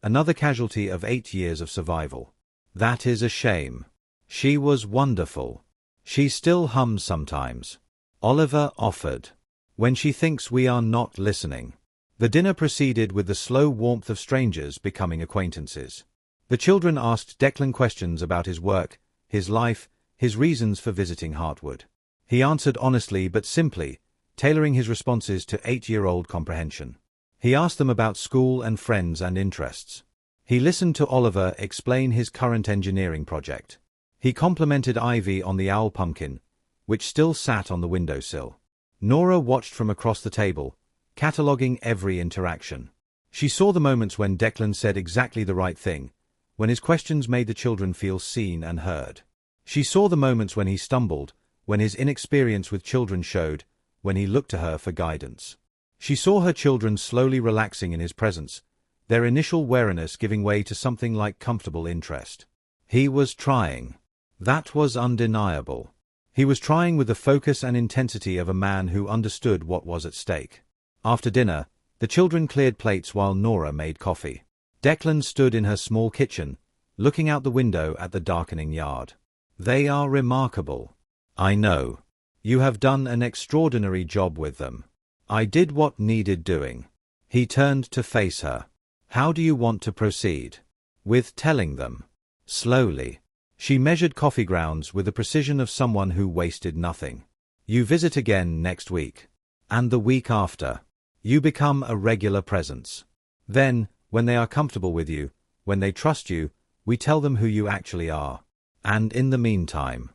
another casualty of 8 years of survival. "That is a shame. She was wonderful. She still hums sometimes." Oliver offered. "When she thinks we are not listening." The dinner proceeded with the slow warmth of strangers becoming acquaintances. The children asked Declan questions about his work, his life, his reasons for visiting Heartwood. He answered honestly but simply, tailoring his responses to 8-year-old comprehension. He asked them about school and friends and interests. He listened to Oliver explain his current engineering project. He complimented Ivy on the owl pumpkin, which still sat on the windowsill. Nora watched from across the table, cataloguing every interaction. She saw the moments when Declan said exactly the right thing, when his questions made the children feel seen and heard. She saw the moments when he stumbled, when his inexperience with children showed, when he looked to her for guidance. She saw her children slowly relaxing in his presence, their initial wariness giving way to something like comfortable interest. He was trying. That was undeniable. He was trying with the focus and intensity of a man who understood what was at stake. After dinner, the children cleared plates while Nora made coffee. Declan stood in her small kitchen, looking out the window at the darkening yard. They are remarkable. I know. You have done an extraordinary job with them. I did what needed doing. He turned to face her. How do you want to proceed? With telling them. Slowly. She measured coffee grounds with the precision of someone who wasted nothing. You visit again next week. And the week after. You become a regular presence. Then, when they are comfortable with you, when they trust you, we tell them who you actually are. And in the meantime,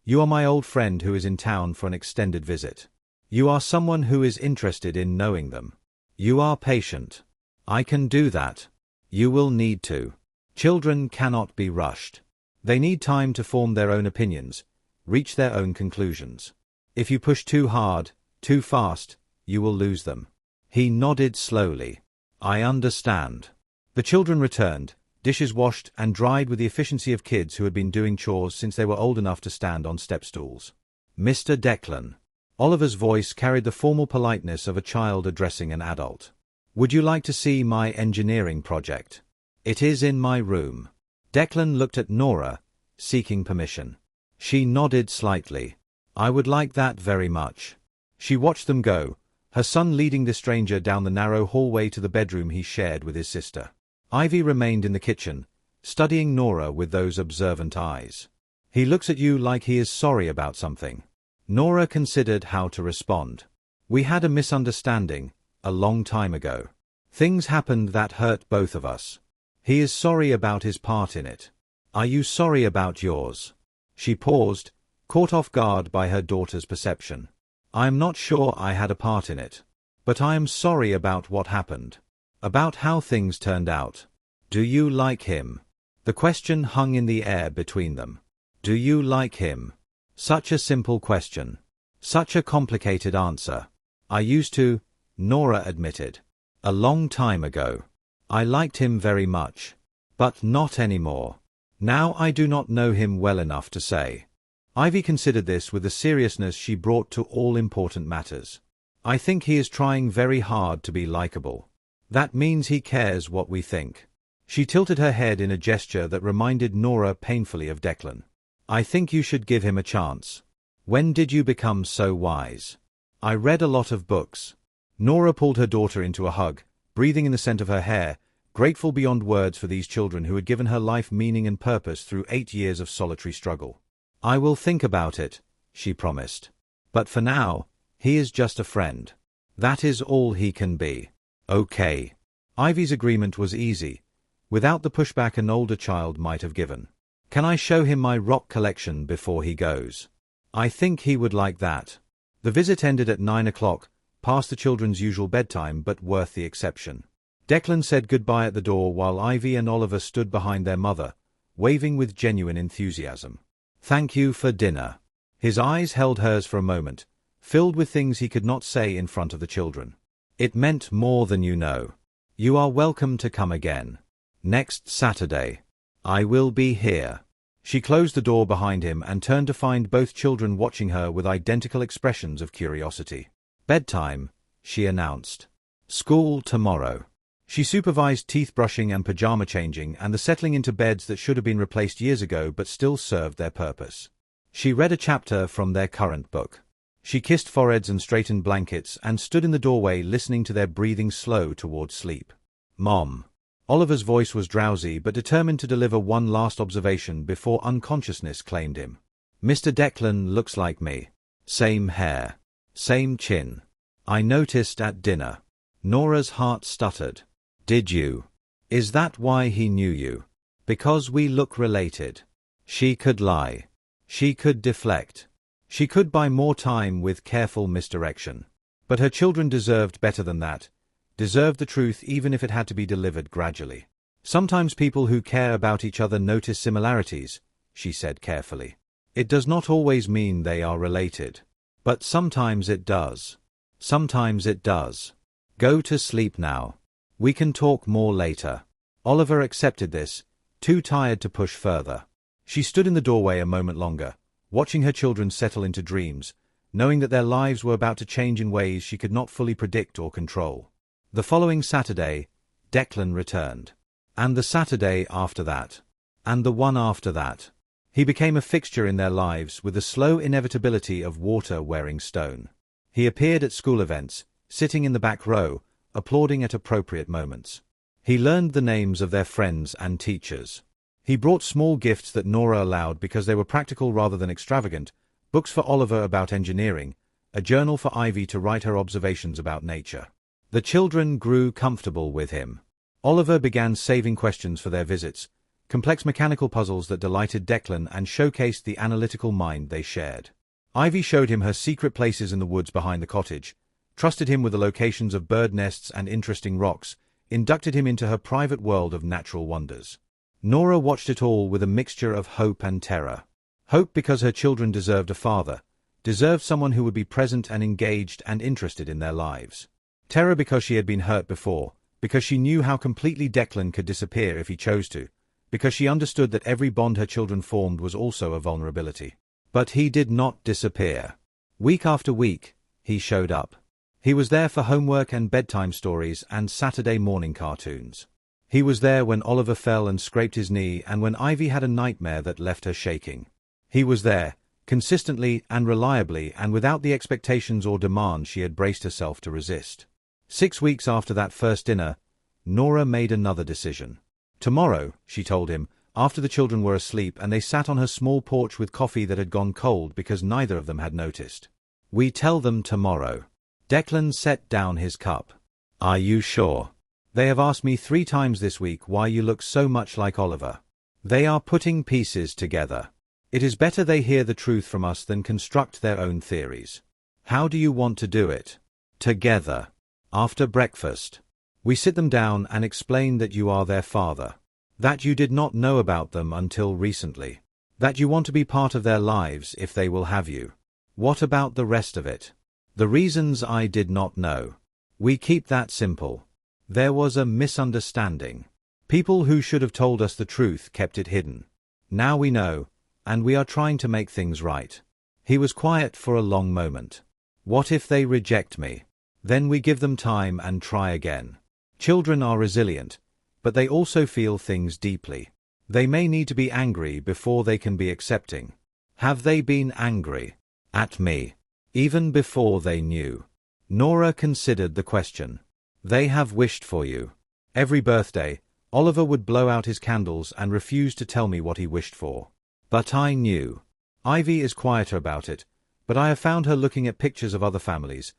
you are my old friend who is in town for an extended visit. You are someone who is interested in knowing them. You are patient. I can do that. You will need to. Children cannot be rushed. They need time to form their own opinions, reach their own conclusions. If you push too hard, too fast, you will lose them. He nodded slowly. I understand. The children returned, dishes washed and dried with the efficiency of kids who had been doing chores since they were old enough to stand on step stools. Mr. Declan. Oliver's voice carried the formal politeness of a child addressing an adult. Would you like to see my engineering project? It is in my room. Declan looked at Nora, seeking permission. She nodded slightly. I would like that very much. She watched them go, her son leading the stranger down the narrow hallway to the bedroom he shared with his sister. Ivy remained in the kitchen, studying Nora with those observant eyes. He looks at you like he is sorry about something. Nora considered how to respond. We had a misunderstanding, a long time ago. Things happened that hurt both of us. He is sorry about his part in it. Are you sorry about yours? She paused, caught off guard by her daughter's perception. I am not sure I had a part in it. But I am sorry about what happened. About how things turned out. Do you like him? The question hung in the air between them. Do you like him? Such a simple question. Such a complicated answer. I used to, Nora admitted. A long time ago. I liked him very much. But not anymore. Now I do not know him well enough to say. Ivy considered this with the seriousness she brought to all important matters. I think he is trying very hard to be likable. That means he cares what we think. She tilted her head in a gesture that reminded Nora painfully of Declan. I think you should give him a chance. When did you become so wise? I read a lot of books. Nora pulled her daughter into a hug, breathing in the scent of her hair, grateful beyond words for these children who had given her life meaning and purpose through 8 years of solitary struggle. I will think about it, she promised. But for now, he is just a friend. That is all he can be. Okay. Ivy's agreement was easy, without the pushback an older child might have given. Can I show him my rock collection before he goes? I think he would like that. The visit ended at 9 o'clock, past the children's usual bedtime but worth the exception. Declan said goodbye at the door while Ivy and Oliver stood behind their mother, waving with genuine enthusiasm. Thank you for dinner. His eyes held hers for a moment, filled with things he could not say in front of the children. It meant more than you know. You are welcome to come again. Next Saturday. I will be here. She closed the door behind him and turned to find both children watching her with identical expressions of curiosity. Bedtime, she announced. School tomorrow. She supervised teeth brushing and pajama changing and the settling into beds that should have been replaced years ago but still served their purpose. She read a chapter from their current book. She kissed foreheads and straightened blankets and stood in the doorway listening to their breathing slow toward sleep. Mom. Oliver's voice was drowsy but determined to deliver one last observation before unconsciousness claimed him. Mr. Declan looks like me. Same hair. Same chin. I noticed at dinner. Nora's heart stuttered. Did you? Is that why he knew you? Because we look related. She could lie. She could deflect. She could buy more time with careful misdirection. But her children deserved better than that, deserved the truth even if it had to be delivered gradually. Sometimes people who care about each other notice similarities, she said carefully. It does not always mean they are related. But sometimes it does. Sometimes it does. Go to sleep now. We can talk more later. Oliver accepted this, too tired to push further. She stood in the doorway a moment longer, watching her children settle into dreams, knowing that their lives were about to change in ways she could not fully predict or control. The following Saturday, Declan returned. And the Saturday after that. And the one after that. He became a fixture in their lives with the slow inevitability of water wearing stone. He appeared at school events, sitting in the back row, applauding at appropriate moments. He learned the names of their friends and teachers. He brought small gifts that Nora allowed because they were practical rather than extravagant, books for Oliver about engineering, a journal for Ivy to write her observations about nature. The children grew comfortable with him. Oliver began saving questions for their visits, complex mechanical puzzles that delighted Declan and showcased the analytical mind they shared. Ivy showed him her secret places in the woods behind the cottage, trusted him with the locations of bird nests and interesting rocks, inducted him into her private world of natural wonders. Nora watched it all with a mixture of hope and terror. Hope because her children deserved a father, deserved someone who would be present and engaged and interested in their lives. Terror because she had been hurt before, because she knew how completely Declan could disappear if he chose to, because she understood that every bond her children formed was also a vulnerability. But he did not disappear. Week after week, he showed up. He was there for homework and bedtime stories and Saturday morning cartoons. He was there when Oliver fell and scraped his knee and when Ivy had a nightmare that left her shaking. He was there, consistently and reliably and without the expectations or demands she had braced herself to resist. 6 weeks after that first dinner, Nora made another decision. Tomorrow, she told him, after the children were asleep and they sat on her small porch with coffee that had gone cold because neither of them had noticed. We tell them tomorrow. Declan set down his cup. Are you sure? They have asked me 3 times this week why you look so much like Oliver. They are putting pieces together. It is better they hear the truth from us than construct their own theories. How do you want to do it? Together. After breakfast. We sit them down and explain that you are their father. That you did not know about them until recently. That you want to be part of their lives if they will have you. What about the rest of it? The reasons I did not know. We keep that simple. There was a misunderstanding. People who should have told us the truth kept it hidden. Now we know, and we are trying to make things right. He was quiet for a long moment. What if they reject me? Then we give them time and try again. Children are resilient, but they also feel things deeply. They may need to be angry before they can be accepting. Have they been angry? At me. Even before they knew. Nora considered the question. They have wished for you. Every birthday, Oliver would blow out his candles and refuse to tell me what he wished for. But I knew. Ivy is quieter about it, but I have found her looking at pictures of other families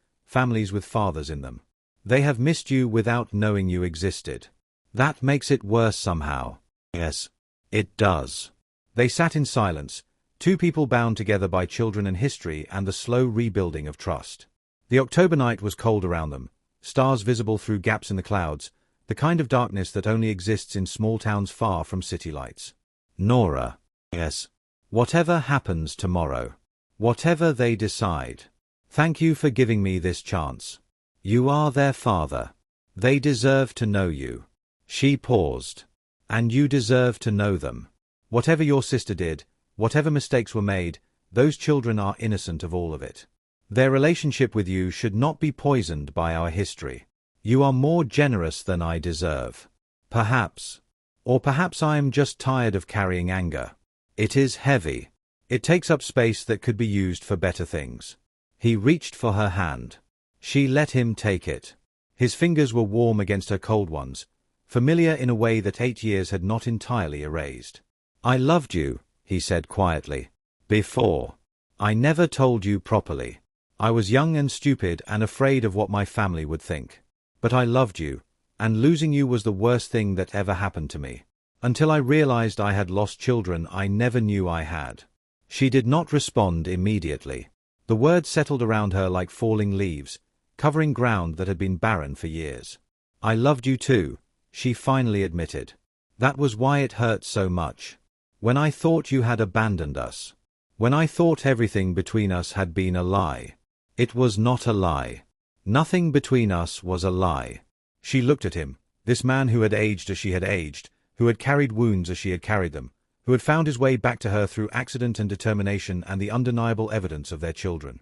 with fathers in them. They have missed you without knowing you existed. That makes it worse somehow. Yes, it does. They sat in silence, 2 people bound together by children and history and the slow rebuilding of trust. The October night was cold around them, stars visible through gaps in the clouds, the kind of darkness that only exists in small towns far from city lights. Nora. Yes. Whatever happens tomorrow. Whatever they decide. Thank you for giving me this chance. You are their father. They deserve to know you. She paused. And you deserve to know them. Whatever your sister did, whatever mistakes were made, those children are innocent of all of it. Their relationship with you should not be poisoned by our history. You are more generous than I deserve. Perhaps. Or perhaps I am just tired of carrying anger. It is heavy. It takes up space that could be used for better things. He reached for her hand. She let him take it. His fingers were warm against her cold ones, familiar in a way that 8 years had not entirely erased. I loved you, he said quietly. Before. I never told you properly. I was young and stupid and afraid of what my family would think. But I loved you, and losing you was the worst thing that ever happened to me. Until I realized I had lost children I never knew I had. She did not respond immediately. The words settled around her like falling leaves, covering ground that had been barren for years. I loved you too, she finally admitted. That was why it hurt so much. When I thought you had abandoned us. When I thought everything between us had been a lie. It was not a lie. Nothing between us was a lie. She looked at him, this man who had aged as she had aged, who had carried wounds as she had carried them, who had found his way back to her through accident and determination and the undeniable evidence of their children.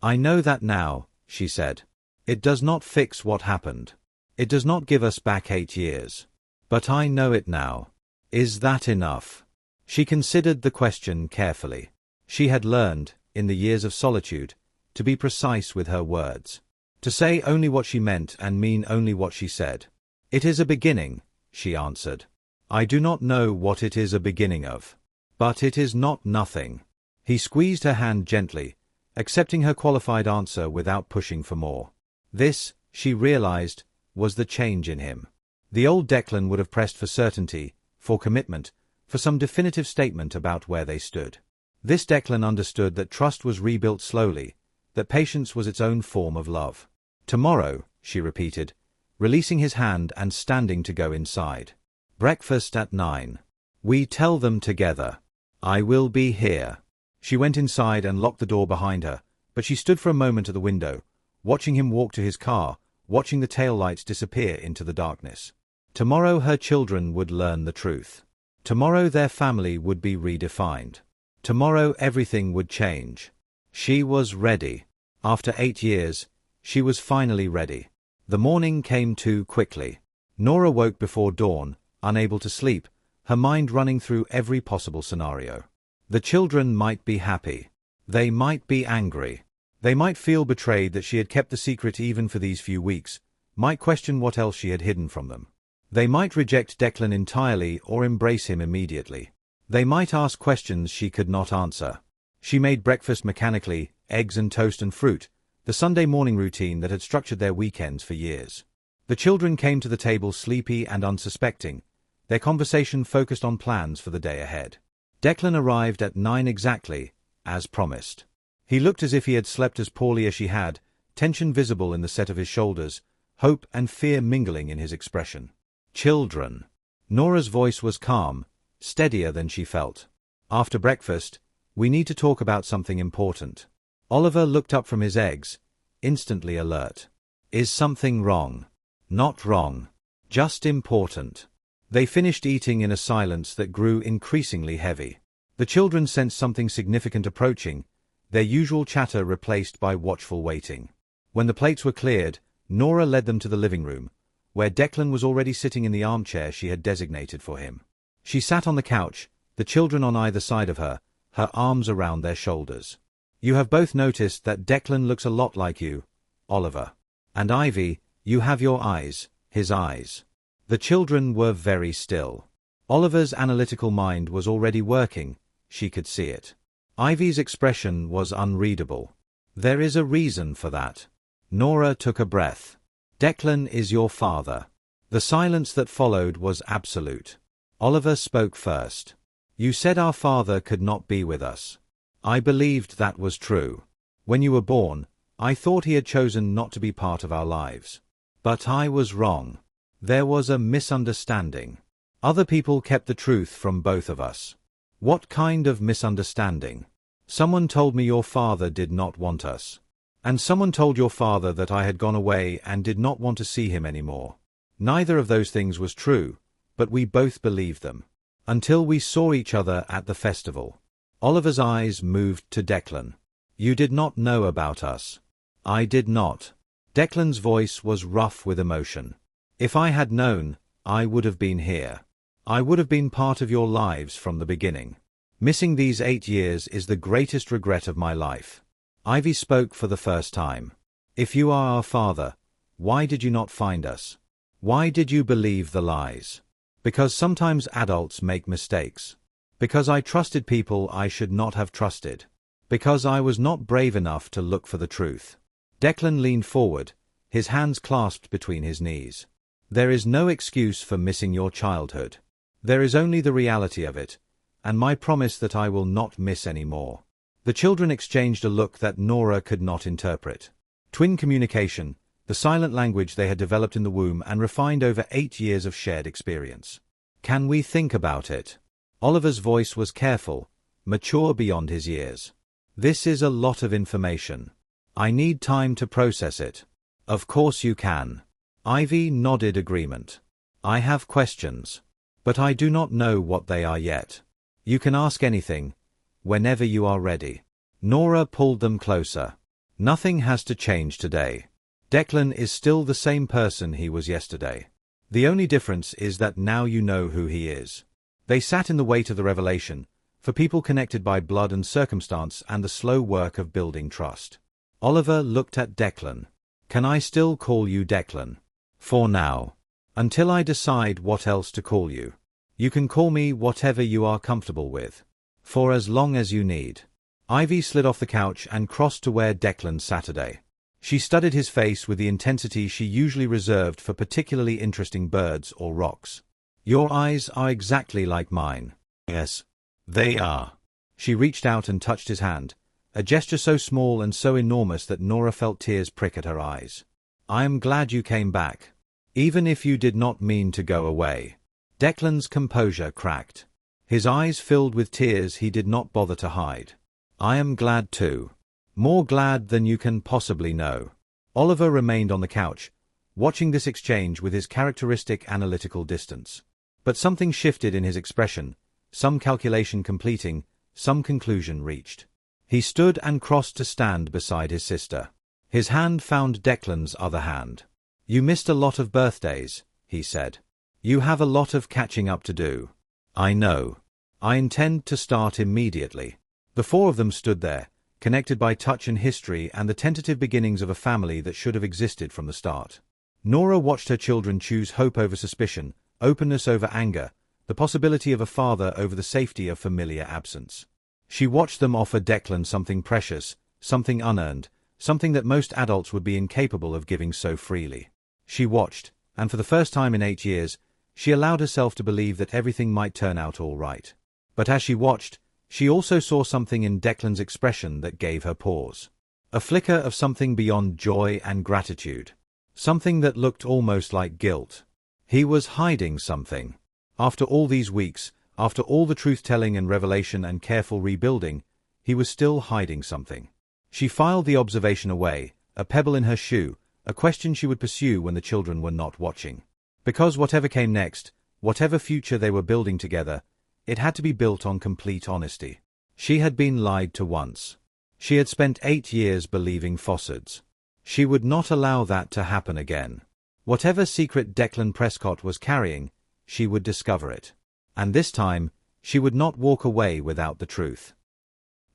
I know that now, she said. It does not fix what happened. It does not give us back 8 years. But I know it now. Is that enough? She considered the question carefully. She had learned, in the years of solitude, to be precise with her words. To say only what she meant and mean only what she said. It is a beginning, she answered. I do not know what it is a beginning of. But it is not nothing. He squeezed her hand gently, accepting her qualified answer without pushing for more. This, she realized, was the change in him. The old Declan would have pressed for certainty, for commitment, for some definitive statement about where they stood. This Declan understood that trust was rebuilt slowly, that patience was its own form of love. Tomorrow, she repeated, releasing his hand and standing to go inside. Breakfast at 9. We tell them together. I will be here. She went inside and locked the door behind her, but she stood for a moment at the window, watching him walk to his car, watching the taillights disappear into the darkness. Tomorrow her children would learn the truth. Tomorrow their family would be redefined. Tomorrow everything would change. She was ready. After 8 years, she was finally ready. The morning came too quickly. Nora woke before dawn, unable to sleep, her mind running through every possible scenario. The children might be happy. They might be angry. They might feel betrayed that she had kept the secret even for these few weeks, might question what else she had hidden from them. They might reject Declan entirely or embrace him immediately. They might ask questions she could not answer. She made breakfast mechanically, eggs and toast and fruit, the Sunday morning routine that had structured their weekends for years. The children came to the table sleepy and unsuspecting, their conversation focused on plans for the day ahead. Declan arrived at 9 exactly, as promised. He looked as if he had slept as poorly as she had, tension visible in the set of his shoulders, hope and fear mingling in his expression. Children. Nora's voice was calm, steadier than she felt. After breakfast, we need to talk about something important. Oliver looked up from his eggs, instantly alert. Is something wrong? Not wrong. Just important. They finished eating in a silence that grew increasingly heavy. The children sensed something significant approaching, their usual chatter replaced by watchful waiting. When the plates were cleared, Nora led them to the living room, where Declan was already sitting in the armchair she had designated for him. She sat on the couch, the children on either side of her, her arms around their shoulders. You have both noticed that Declan looks a lot like you, Oliver. And Ivy, you have your eyes, his eyes. The children were very still. Oliver's analytical mind was already working, she could see it. Ivy's expression was unreadable. There is a reason for that. Nora took a breath. Declan is your father. The silence that followed was absolute. Oliver spoke first. You said our father could not be with us. I believed that was true. When you were born, I thought he had chosen not to be part of our lives. But I was wrong. There was a misunderstanding. Other people kept the truth from both of us. What kind of misunderstanding? Someone told me your father did not want us. And someone told your father that I had gone away and did not want to see him anymore. Neither of those things was true, but we both believed them. Until we saw each other at the festival. Oliver's eyes moved to Declan. You did not know about us. I did not. Declan's voice was rough with emotion. If I had known, I would have been here. I would have been part of your lives from the beginning. Missing these 8 years is the greatest regret of my life. Ivy spoke for the first time. If you are our father, why did you not find us? Why did you believe the lies? Because sometimes adults make mistakes. Because I trusted people I should not have trusted. Because I was not brave enough to look for the truth. Declan leaned forward, his hands clasped between his knees. There is no excuse for missing your childhood. There is only the reality of it, and my promise that I will not miss any more. The children exchanged a look that Nora could not interpret. Twin communication, the silent language they had developed in the womb and refined over 8 years of shared experience. Can we think about it? Oliver's voice was careful, mature beyond his years. This is a lot of information. I need time to process it. Of course you can. Ivy nodded agreement. I have questions. But I do not know what they are yet. You can ask anything, whenever you are ready. Nora pulled them closer. Nothing has to change today. Declan is still the same person he was yesterday. The only difference is that now you know who he is. They sat in the weight of the revelation, for people connected by blood and circumstance and the slow work of building trust. Oliver looked at Declan. Can I still call you Declan? For now. Until I decide what else to call you. You can call me whatever you are comfortable with. For as long as you need. Ivy slid off the couch and crossed to where Declan sat today. She studied his face with the intensity she usually reserved for particularly interesting birds or rocks. Your eyes are exactly like mine. Yes, they are. She reached out and touched his hand, a gesture so small and so enormous that Nora felt tears prick at her eyes. I am glad you came back. Even if you did not mean to go away. Declan's composure cracked. His eyes filled with tears he did not bother to hide. I am glad too. More glad than you can possibly know. Oliver remained on the couch, watching this exchange with his characteristic analytical distance. But something shifted in his expression, some calculation completing, some conclusion reached. He stood and crossed to stand beside his sister. His hand found Declan's other hand. You missed a lot of birthdays, he said. You have a lot of catching up to do. I know. I intend to start immediately. The four of them stood there, connected by touch and history and the tentative beginnings of a family that should have existed from the start. Nora watched her children choose hope over suspicion, openness over anger, the possibility of a father over the safety of familiar absence. She watched them offer Declan something precious, something unearned, something that most adults would be incapable of giving so freely. She watched, and for the first time in 8 years, she allowed herself to believe that everything might turn out all right. But as she watched, she also saw something in Declan's expression that gave her pause. A flicker of something beyond joy and gratitude. Something that looked almost like guilt. He was hiding something. After all these weeks, after all the truth-telling and revelation and careful rebuilding, he was still hiding something. She filed the observation away, a pebble in her shoe, a question she would pursue when the children were not watching. Because whatever came next, whatever future they were building together, it had to be built on complete honesty. She had been lied to once. She had spent 8 years believing falsehoods. She would not allow that to happen again. Whatever secret Declan Prescott was carrying, she would discover it. And this time, she would not walk away without the truth.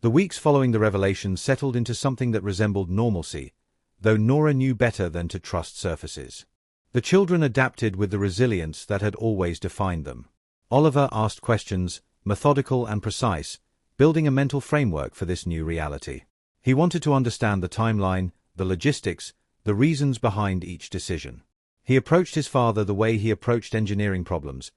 The weeks following the revelation settled into something that resembled normalcy, though Nora knew better than to trust surfaces. The children adapted with the resilience that had always defined them. Oliver asked questions, methodical and precise, building a mental framework for this new reality. He wanted to understand the timeline, the logistics, the reasons behind each decision. He approached his father the way he approached engineering problems,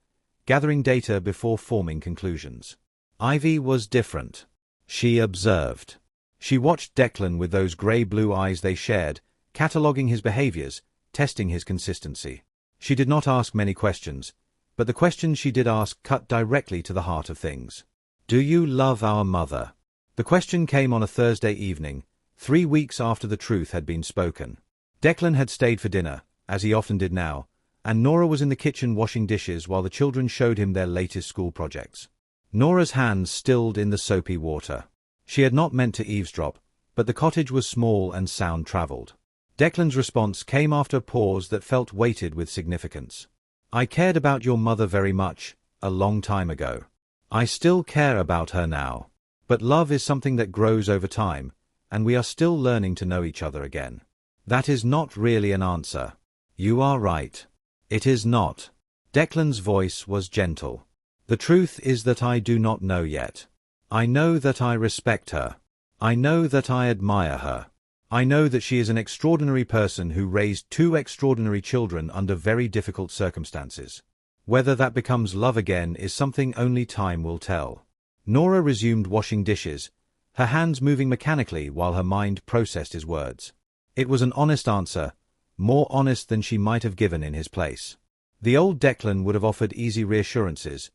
gathering data before forming conclusions. Ivy was different. She observed. She watched Declan with those grey-blue eyes they shared, cataloguing his behaviors, testing his consistency. She did not ask many questions, but the questions she did ask cut directly to the heart of things. Do you love our mother? The question came on a Thursday evening, 3 weeks after the truth had been spoken. Declan had stayed for dinner, as he often did now, and Nora was in the kitchen washing dishes while the children showed him their latest school projects. Nora's hands stilled in the soapy water. She had not meant to eavesdrop, but the cottage was small and sound travelled. Declan's response came after a pause that felt weighted with significance. I cared about your mother very much, a long time ago. I still care about her now. But love is something that grows over time, and we are still learning to know each other again. That is not really an answer. You are right. It is not. Declan's voice was gentle. The truth is that I do not know yet. I know that I respect her. I know that I admire her. I know that she is an extraordinary person who raised 2 extraordinary children under very difficult circumstances. Whether that becomes love again is something only time will tell. Nora resumed washing dishes, her hands moving mechanically while her mind processed his words. It was an honest answer, more honest than she might have given in his place. The old Declan would have offered easy reassurances,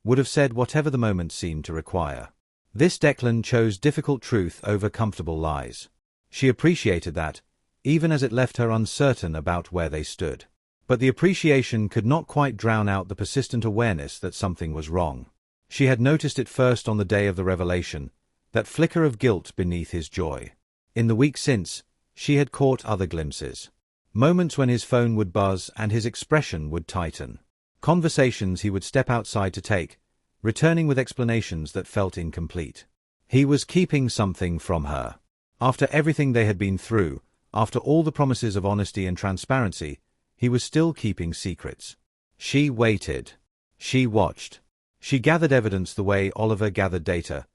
would have said whatever the moment seemed to require. This Declan chose difficult truth over comfortable lies. She appreciated that, even as it left her uncertain about where they stood. But the appreciation could not quite drown out the persistent awareness that something was wrong. She had noticed it first on the day of the revelation, that flicker of guilt beneath his joy. In the week since, she had caught other glimpses. Moments when his phone would buzz and his expression would tighten. Conversations he would step outside to take, returning with explanations that felt incomplete. He was keeping something from her. After everything they had been through, after all the promises of honesty and transparency, he was still keeping secrets. She waited. She watched. She gathered evidence the way Oliver gathered data,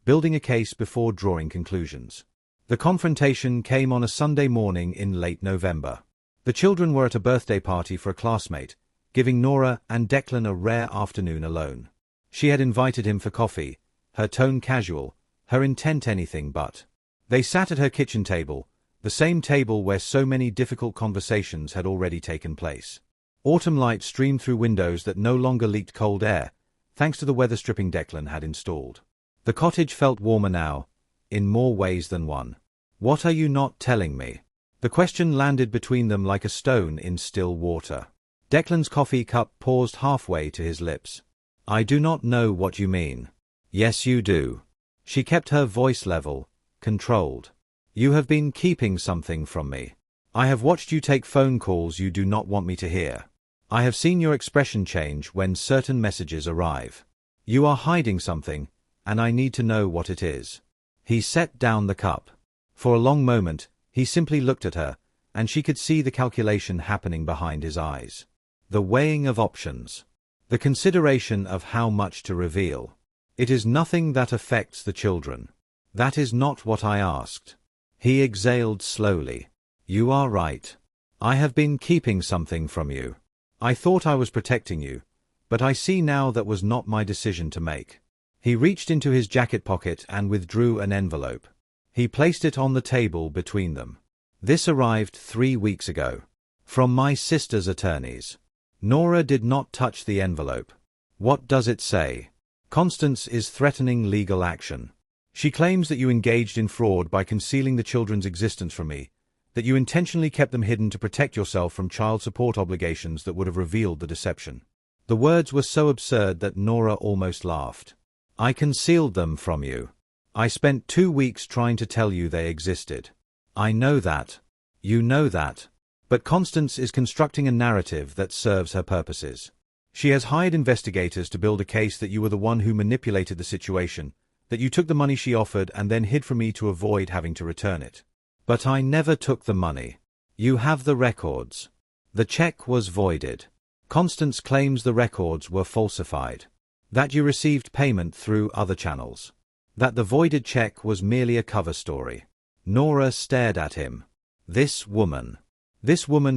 building a case before drawing conclusions. The confrontation came on a Sunday morning in late November. The children were at a birthday party for a classmate, giving Nora and Declan a rare afternoon alone. She had invited him for coffee, her tone casual, her intent anything but. They sat at her kitchen table, the same table where so many difficult conversations had already taken place. Autumn light streamed through windows that no longer leaked cold air, thanks to the weather stripping Declan had installed. The cottage felt warmer now, in more ways than one. "What are you not telling me?" The question landed between them like a stone in still water. Declan's coffee cup paused halfway to his lips. "I do not know what you mean." "Yes, you do." She kept her voice level, controlled. "You have been keeping something from me. I have watched you take phone calls you do not want me to hear. I have seen your expression change when certain messages arrive. You are hiding something, and I need to know what it is." He set down the cup. For a long moment, he simply looked at her, and she could see the calculation happening behind his eyes. The weighing of options. The consideration of how much to reveal. "It is nothing that affects the children." "That is not what I asked." He exhaled slowly. "You are right. I have been keeping something from you. I thought I was protecting you, but I see now that was not my decision to make." He reached into his jacket pocket and withdrew an envelope. He placed it on the table between them. "This arrived 3 weeks ago. From my sister's attorneys." Nora did not touch the envelope. "What does it say?" "Constance is threatening legal action. She claims that you engaged in fraud by concealing the children's existence from me, that you intentionally kept them hidden to protect yourself from child support obligations that would have revealed the deception." The words were so absurd that Nora almost laughed. "I concealed them from you. I spent 2 weeks trying to tell you they existed. I know that. You know that. But Constance is constructing a narrative that serves her purposes. She has hired investigators to build a case that you were the one who manipulated the situation, that you took the money she offered and then hid from me to avoid having to return it. But I never took the money. You have the records. The check was voided. Constance claims the records were falsified. That you received payment through other channels. That the voided check was merely a cover story." Nora stared at him. This woman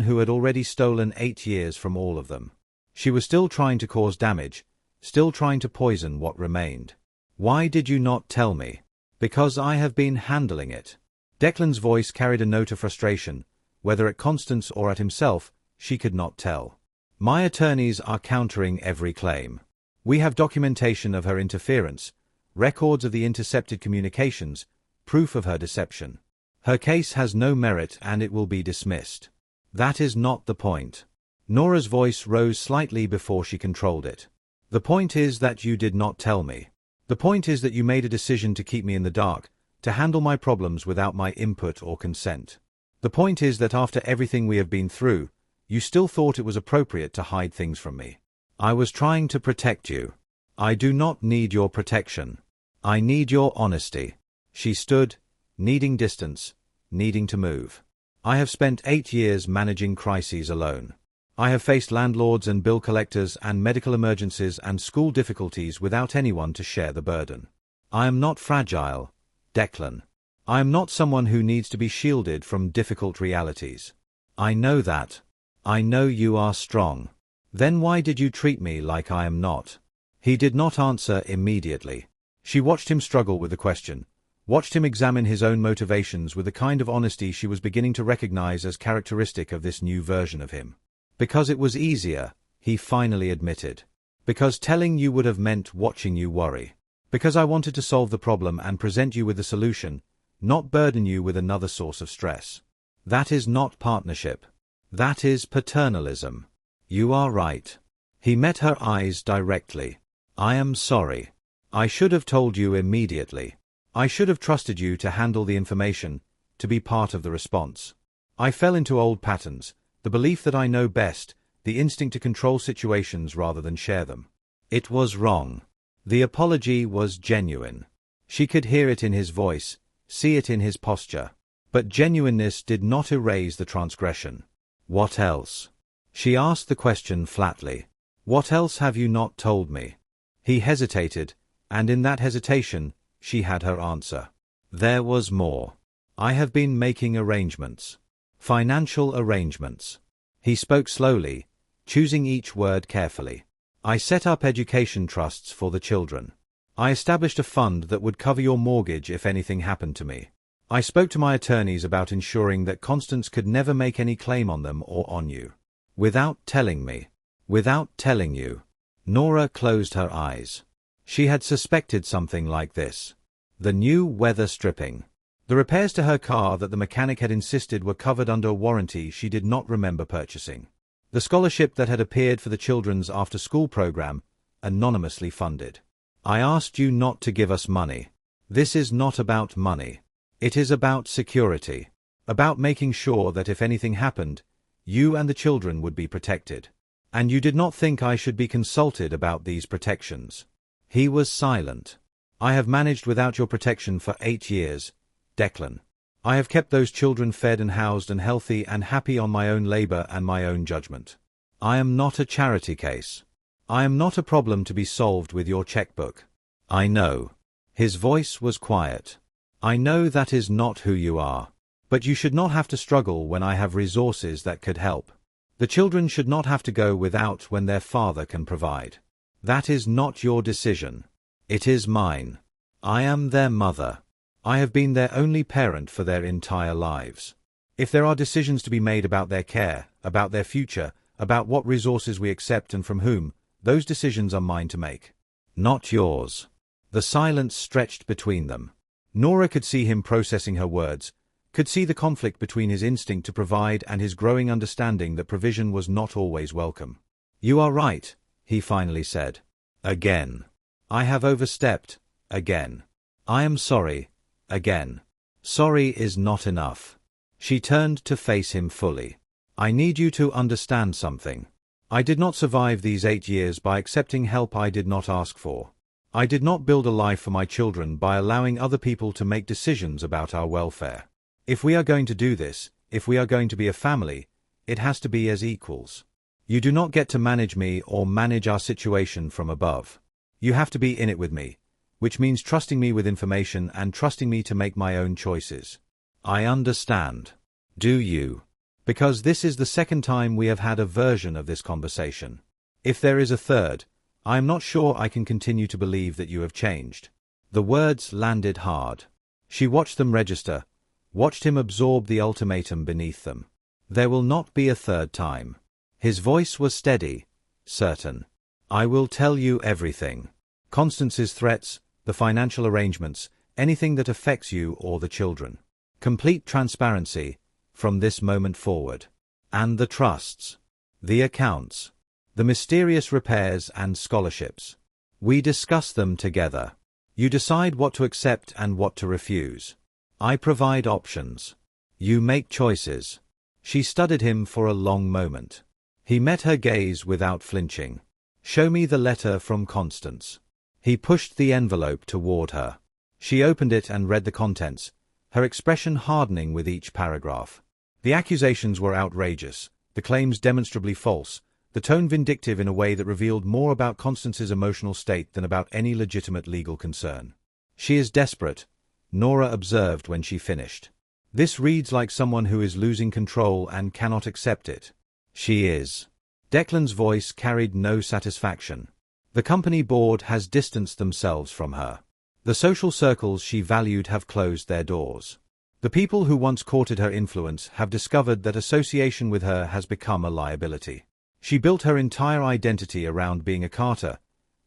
who had already stolen 8 years from all of them. She was still trying to cause damage, still trying to poison what remained. "Why did you not tell me?" "Because I have been handling it." Declan's voice carried a note of frustration, whether at Constance or at himself, she could not tell. "My attorneys are countering every claim. We have documentation of her interference, records of the intercepted communications, proof of her deception. Her case has no merit and it will be dismissed." "That is not the point." Nora's voice rose slightly before she controlled it. "The point is that you did not tell me. The point is that you made a decision to keep me in the dark, to handle my problems without my input or consent. The point is that after everything we have been through, you still thought it was appropriate to hide things from me. I was trying to protect you. I do not need your protection. I need your honesty." She stood, needing distance, needing to move. "I have spent 8 years managing crises alone. I have faced landlords and bill collectors and medical emergencies and school difficulties without anyone to share the burden. I am not fragile, Declan. I am not someone who needs to be shielded from difficult realities. I know that. I know you are strong. Then why did you treat me like I am not?" He did not answer immediately. She watched him struggle with the question, watched him examine his own motivations with a kind of honesty she was beginning to recognize as characteristic of this new version of him. Because it was easier, he finally admitted. Because telling you would have meant watching you worry. Because I wanted to solve the problem and present you with the solution, not burden you with another source of stress. That is not partnership. That is paternalism. You are right. He met her eyes directly. I am sorry. I should have told you immediately. I should have trusted you to handle the information, to be part of the response. I fell into old patterns, the belief that I know best, the instinct to control situations rather than share them. It was wrong. The apology was genuine. She could hear it in his voice, see it in his posture. But genuineness did not erase the transgression. What else? She asked the question flatly. What else have you not told me? He hesitated, and in that hesitation, she had her answer. There was more. I have been making arrangements. Financial arrangements. He spoke slowly, choosing each word carefully. I set up education trusts for the children. I established a fund that would cover your mortgage if anything happened to me. I spoke to my attorneys about ensuring that Constance could never make any claim on them or on you. Without telling me. Without telling you. Nora closed her eyes. She had suspected something like this. The new weather stripping. The repairs to her car that the mechanic had insisted were covered under a warranty she did not remember purchasing. The scholarship that had appeared for the children's after-school program, anonymously funded. I asked you not to give us money. This is not about money. It is about security. About making sure that if anything happened, you and the children would be protected. And you did not think I should be consulted about these protections. He was silent. I have managed without your protection for 8 years, Declan. I have kept those children fed and housed and healthy and happy on my own labor and my own judgment. I am not a charity case. I am not a problem to be solved with your checkbook. I know. His voice was quiet. I know that is not who you are. But you should not have to struggle when I have resources that could help. The children should not have to go without when their father can provide. That is not your decision. It is mine. I am their mother. I have been their only parent for their entire lives. If there are decisions to be made about their care, about their future, about what resources we accept and from whom, those decisions are mine to make. Not yours. The silence stretched between them. Nora could see him processing her words, could see the conflict between his instinct to provide and his growing understanding that provision was not always welcome. You are right, he finally said. Again. I have overstepped. Again. I am sorry. Again. Sorry is not enough. She turned to face him fully. I need you to understand something. I did not survive these 8 years by accepting help I did not ask for. I did not build a life for my children by allowing other people to make decisions about our welfare. If we are going to do this, if we are going to be a family, it has to be as equals. You do not get to manage me or manage our situation from above. You have to be in it with me, which means trusting me with information and trusting me to make my own choices. I understand. Do you? Because this is the second time we have had a version of this conversation. If there is a third, I am not sure I can continue to believe that you have changed. The words landed hard. She watched them register, watched him absorb the ultimatum beneath them. There will not be a third time. His voice was steady, certain. I will tell you everything. Constance's threats, the financial arrangements, anything that affects you or the children. Complete transparency, from this moment forward. And the trusts. The accounts. The mysterious repairs and scholarships. We discuss them together. You decide what to accept and what to refuse. I provide options. You make choices. She studied him for a long moment. He met her gaze without flinching. Show me the letter from Constance. He pushed the envelope toward her. She opened it and read the contents, her expression hardening with each paragraph. The accusations were outrageous, the claims demonstrably false, the tone vindictive in a way that revealed more about Constance's emotional state than about any legitimate legal concern. She is desperate, Nora observed when she finished. This reads like someone who is losing control and cannot accept it. She is. Declan's voice carried no satisfaction. The company board has distanced themselves from her. The social circles she valued have closed their doors. The people who once courted her influence have discovered that association with her has become a liability. She built her entire identity around being a Carter,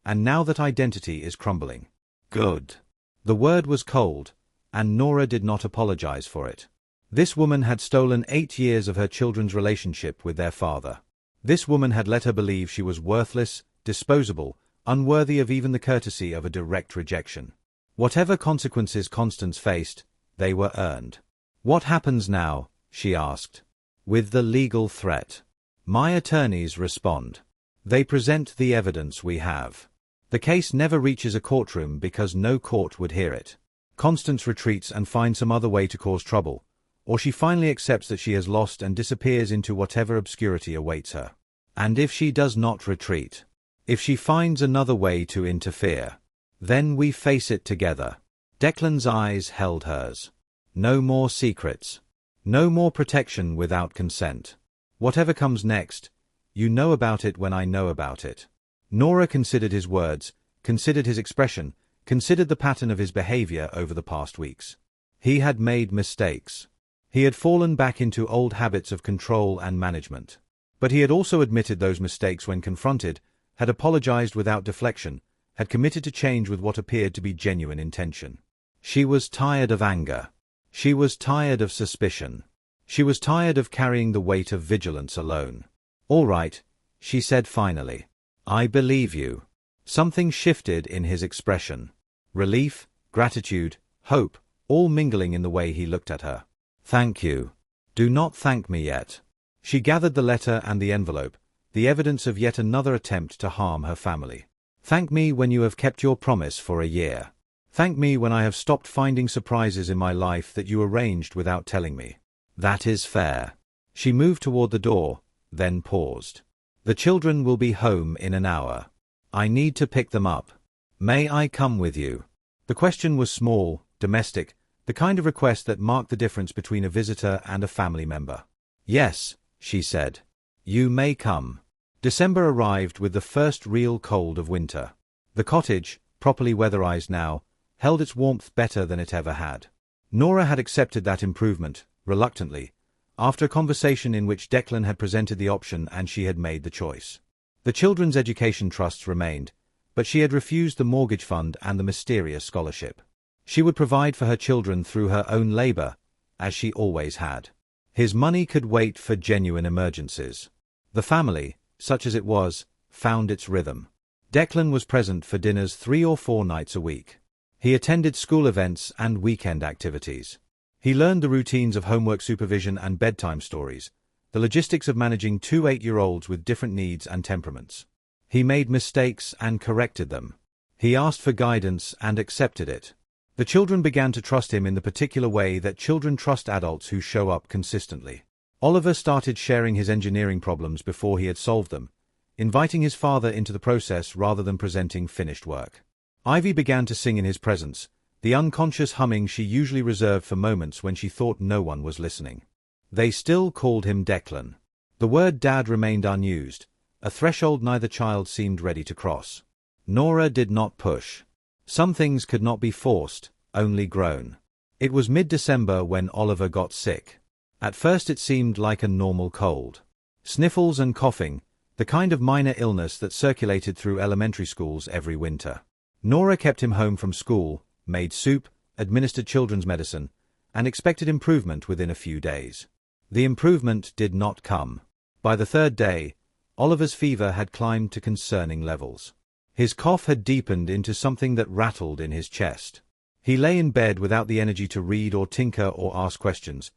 and now that identity is crumbling. Good. The word was cold, and Nora did not apologize for it. This woman had stolen 8 years of her children's relationship with their father. This woman had let her believe she was worthless, disposable, unworthy of even the courtesy of a direct rejection. Whatever consequences Constance faced, they were earned. What happens now? She asked. With the legal threat. My attorneys respond. They present the evidence we have. The case never reaches a courtroom because no court would hear it. Constance retreats and finds some other way to cause trouble, or she finally accepts that she has lost and disappears into whatever obscurity awaits her. And if she does not retreat, if she finds another way to interfere, then we face it together. Declan's eyes held hers. No more secrets. No more protection without consent. Whatever comes next, you know about it when I know about it. Nora considered his words, considered his expression, considered the pattern of his behavior over the past weeks. He had made mistakes. He had fallen back into old habits of control and management. But he had also admitted those mistakes when confronted, had apologized without deflection, had committed to change with what appeared to be genuine intention. She was tired of anger. She was tired of suspicion. She was tired of carrying the weight of vigilance alone. All right, she said finally. I believe you. Something shifted in his expression. Relief, gratitude, hope, all mingling in the way he looked at her. Thank you. Do not thank me yet. She gathered the letter and the envelope, the evidence of yet another attempt to harm her family. Thank me when you have kept your promise for a year. Thank me when I have stopped finding surprises in my life that you arranged without telling me. That is fair. She moved toward the door, then paused. The children will be home in an hour. I need to pick them up. May I come with you? The question was small, domestic, the kind of request that marked the difference between a visitor and a family member. Yes, she said. You may come. December arrived with the first real cold of winter. The cottage, properly weatherized now, held its warmth better than it ever had. Nora had accepted that improvement, reluctantly, after a conversation in which Declan had presented the option and she had made the choice. The children's education trusts remained, but she had refused the mortgage fund and the mysterious scholarship. She would provide for her children through her own labor, as she always had. His money could wait for genuine emergencies. The family, such as it was, found its rhythm. Declan was present for dinners 3 or 4 nights a week. He attended school events and weekend activities. He learned the routines of homework supervision and bedtime stories, the logistics of managing 2 8-year-olds with different needs and temperaments. He made mistakes and corrected them. He asked for guidance and accepted it. The children began to trust him in the particular way that children trust adults who show up consistently. Oliver started sharing his engineering problems before he had solved them, inviting his father into the process rather than presenting finished work. Ivy began to sing in his presence, the unconscious humming she usually reserved for moments when she thought no one was listening. They still called him Declan. The word Dad remained unused, a threshold neither child seemed ready to cross. Nora did not push. Some things could not be forced, only grown. It was mid-December when Oliver got sick. At first it seemed like a normal cold. Sniffles and coughing, the kind of minor illness that circulated through elementary schools every winter. Nora kept him home from school, made soup, administered children's medicine, and expected improvement within a few days. The improvement did not come. By the 3rd day, Oliver's fever had climbed to concerning levels. His cough had deepened into something that rattled in his chest. He lay in bed without the energy to read or tinker or ask questions,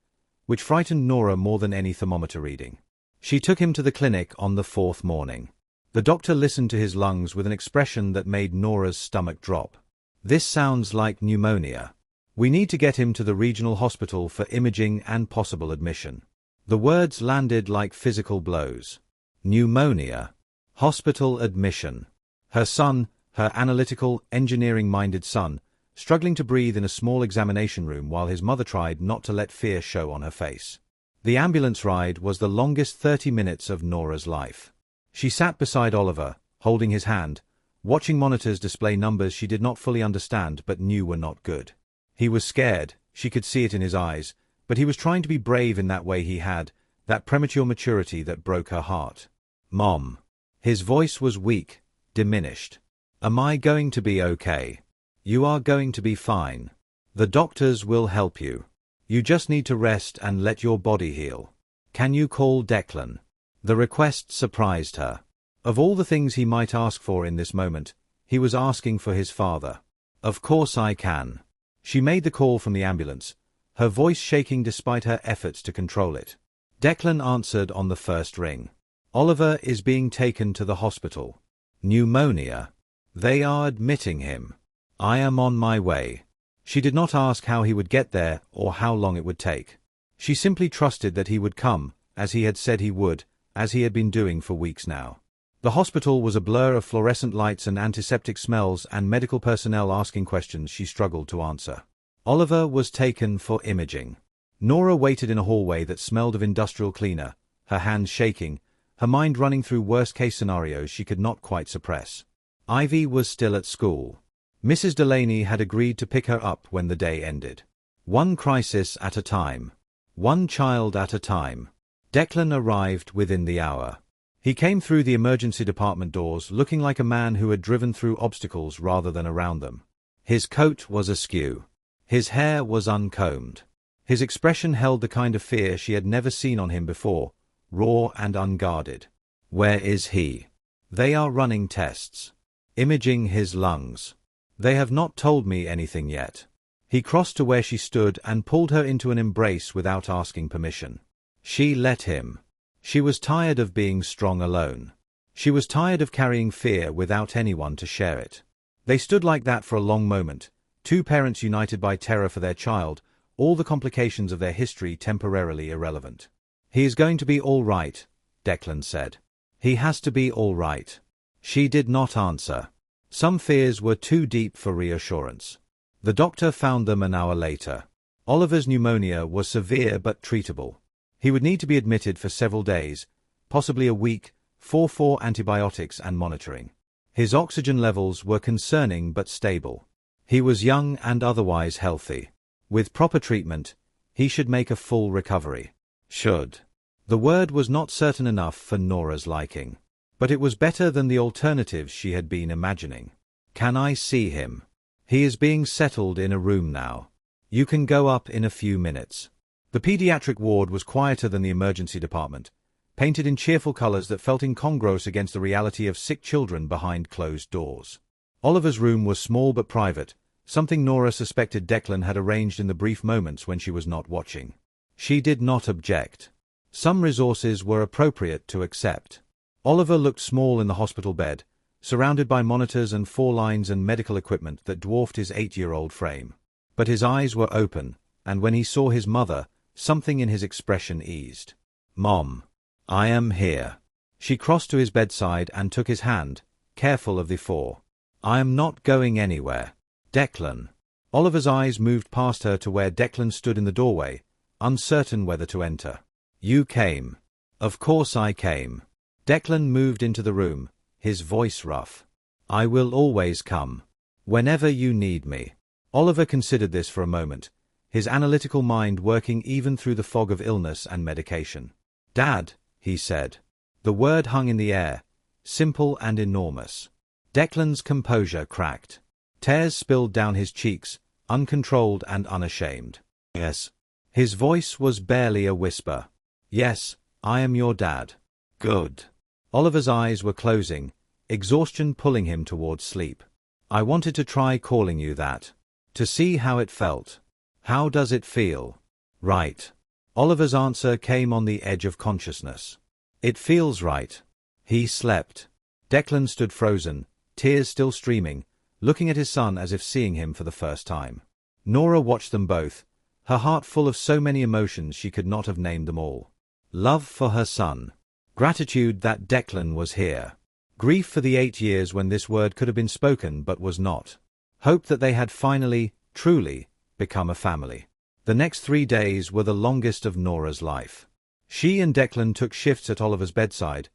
which frightened Nora more than any thermometer reading. She took him to the clinic on the 4th morning. The doctor listened to his lungs with an expression that made Nora's stomach drop. This sounds like pneumonia. We need to get him to the regional hospital for imaging and possible admission. The words landed like physical blows. Pneumonia. Hospital admission. Her son, her analytical, engineering-minded son, struggling to breathe in a small examination room while his mother tried not to let fear show on her face. The ambulance ride was the longest 30 minutes of Nora's life. She sat beside Oliver, holding his hand, watching monitors display numbers she did not fully understand but knew were not good. He was scared, she could see it in his eyes, but he was trying to be brave in that way he had, that premature maturity that broke her heart. "Mom." His voice was weak, diminished. "Am I going to be okay? You are going to be fine. The doctors will help you. You just need to rest and let your body heal. Can you call Declan?" The request surprised her. Of all the things he might ask for in this moment, he was asking for his father. "Of course I can." She made the call from the ambulance, her voice shaking despite her efforts to control it. Declan answered on the first ring. "Oliver is being taken to the hospital. Pneumonia. They are admitting him. I am on my way." She did not ask how he would get there or how long it would take. She simply trusted that he would come, as he had said he would, as he had been doing for weeks now. The hospital was a blur of fluorescent lights and antiseptic smells and medical personnel asking questions she struggled to answer. Oliver was taken for imaging. Nora waited in a hallway that smelled of industrial cleaner, her hands shaking, her mind running through worst-case scenarios she could not quite suppress. Ivy was still at school. Mrs. Delaney had agreed to pick her up when the day ended. One crisis at a time. One child at a time. Declan arrived within the hour. He came through the emergency department doors looking like a man who had driven through obstacles rather than around them. His coat was askew. His hair was uncombed. His expression held the kind of fear she had never seen on him before, raw and unguarded. "Where is he?" "They are running tests. Imaging his lungs. They have not told me anything yet." He crossed to where she stood and pulled her into an embrace without asking permission. She let him. She was tired of being strong alone. She was tired of carrying fear without anyone to share it. They stood like that for a long moment, two parents united by terror for their child, all the complications of their history temporarily irrelevant. "He is going to be all right," Declan said. "He has to be all right." She did not answer. Some fears were too deep for reassurance. The doctor found them an hour later. Oliver's pneumonia was severe but treatable. He would need to be admitted for several days, possibly a week, for antibiotics and monitoring. His oxygen levels were concerning but stable. He was young and otherwise healthy. With proper treatment, he should make a full recovery. Should. The word was not certain enough for Nora's liking. But it was better than the alternatives she had been imagining. "Can I see him?" "He is being settled in a room now. You can go up in a few minutes." The pediatric ward was quieter than the emergency department, painted in cheerful colors that felt incongruous against the reality of sick children behind closed doors. Oliver's room was small but private, something Nora suspected Declan had arranged in the brief moments when she was not watching. She did not object. Some resources were appropriate to accept. Oliver looked small in the hospital bed, surrounded by monitors and 4 lines and medical equipment that dwarfed his 8-year-old frame. But his eyes were open, and when he saw his mother, something in his expression eased. "Mom, I am here." She crossed to his bedside and took his hand, careful of the 4. "I am not going anywhere." "Declan." Oliver's eyes moved past her to where Declan stood in the doorway, uncertain whether to enter. "You came." "Of course I came." Declan moved into the room, his voice rough. "I will always come. Whenever you need me." Oliver considered this for a moment, his analytical mind working even through the fog of illness and medication. "Dad," he said. The word hung in the air, simple and enormous. Declan's composure cracked. Tears spilled down his cheeks, uncontrolled and unashamed. "Yes." His voice was barely a whisper. "Yes, I am your dad." "Good." Oliver's eyes were closing, exhaustion pulling him towards sleep. "I wanted to try calling you that. To see how it felt. How does it feel?" "Right." Oliver's answer came on the edge of consciousness. "It feels right." He slept. Declan stood frozen, tears still streaming, looking at his son as if seeing him for the first time. Nora watched them both, her heart full of so many emotions she could not have named them all. Love for her son. Gratitude that Declan was here. Grief for the 8 years when this word could have been spoken but was not. Hope that they had finally, truly, become a family. The next 3 days were the longest of Nora's life. She and Declan took shifts at Oliver's bedside,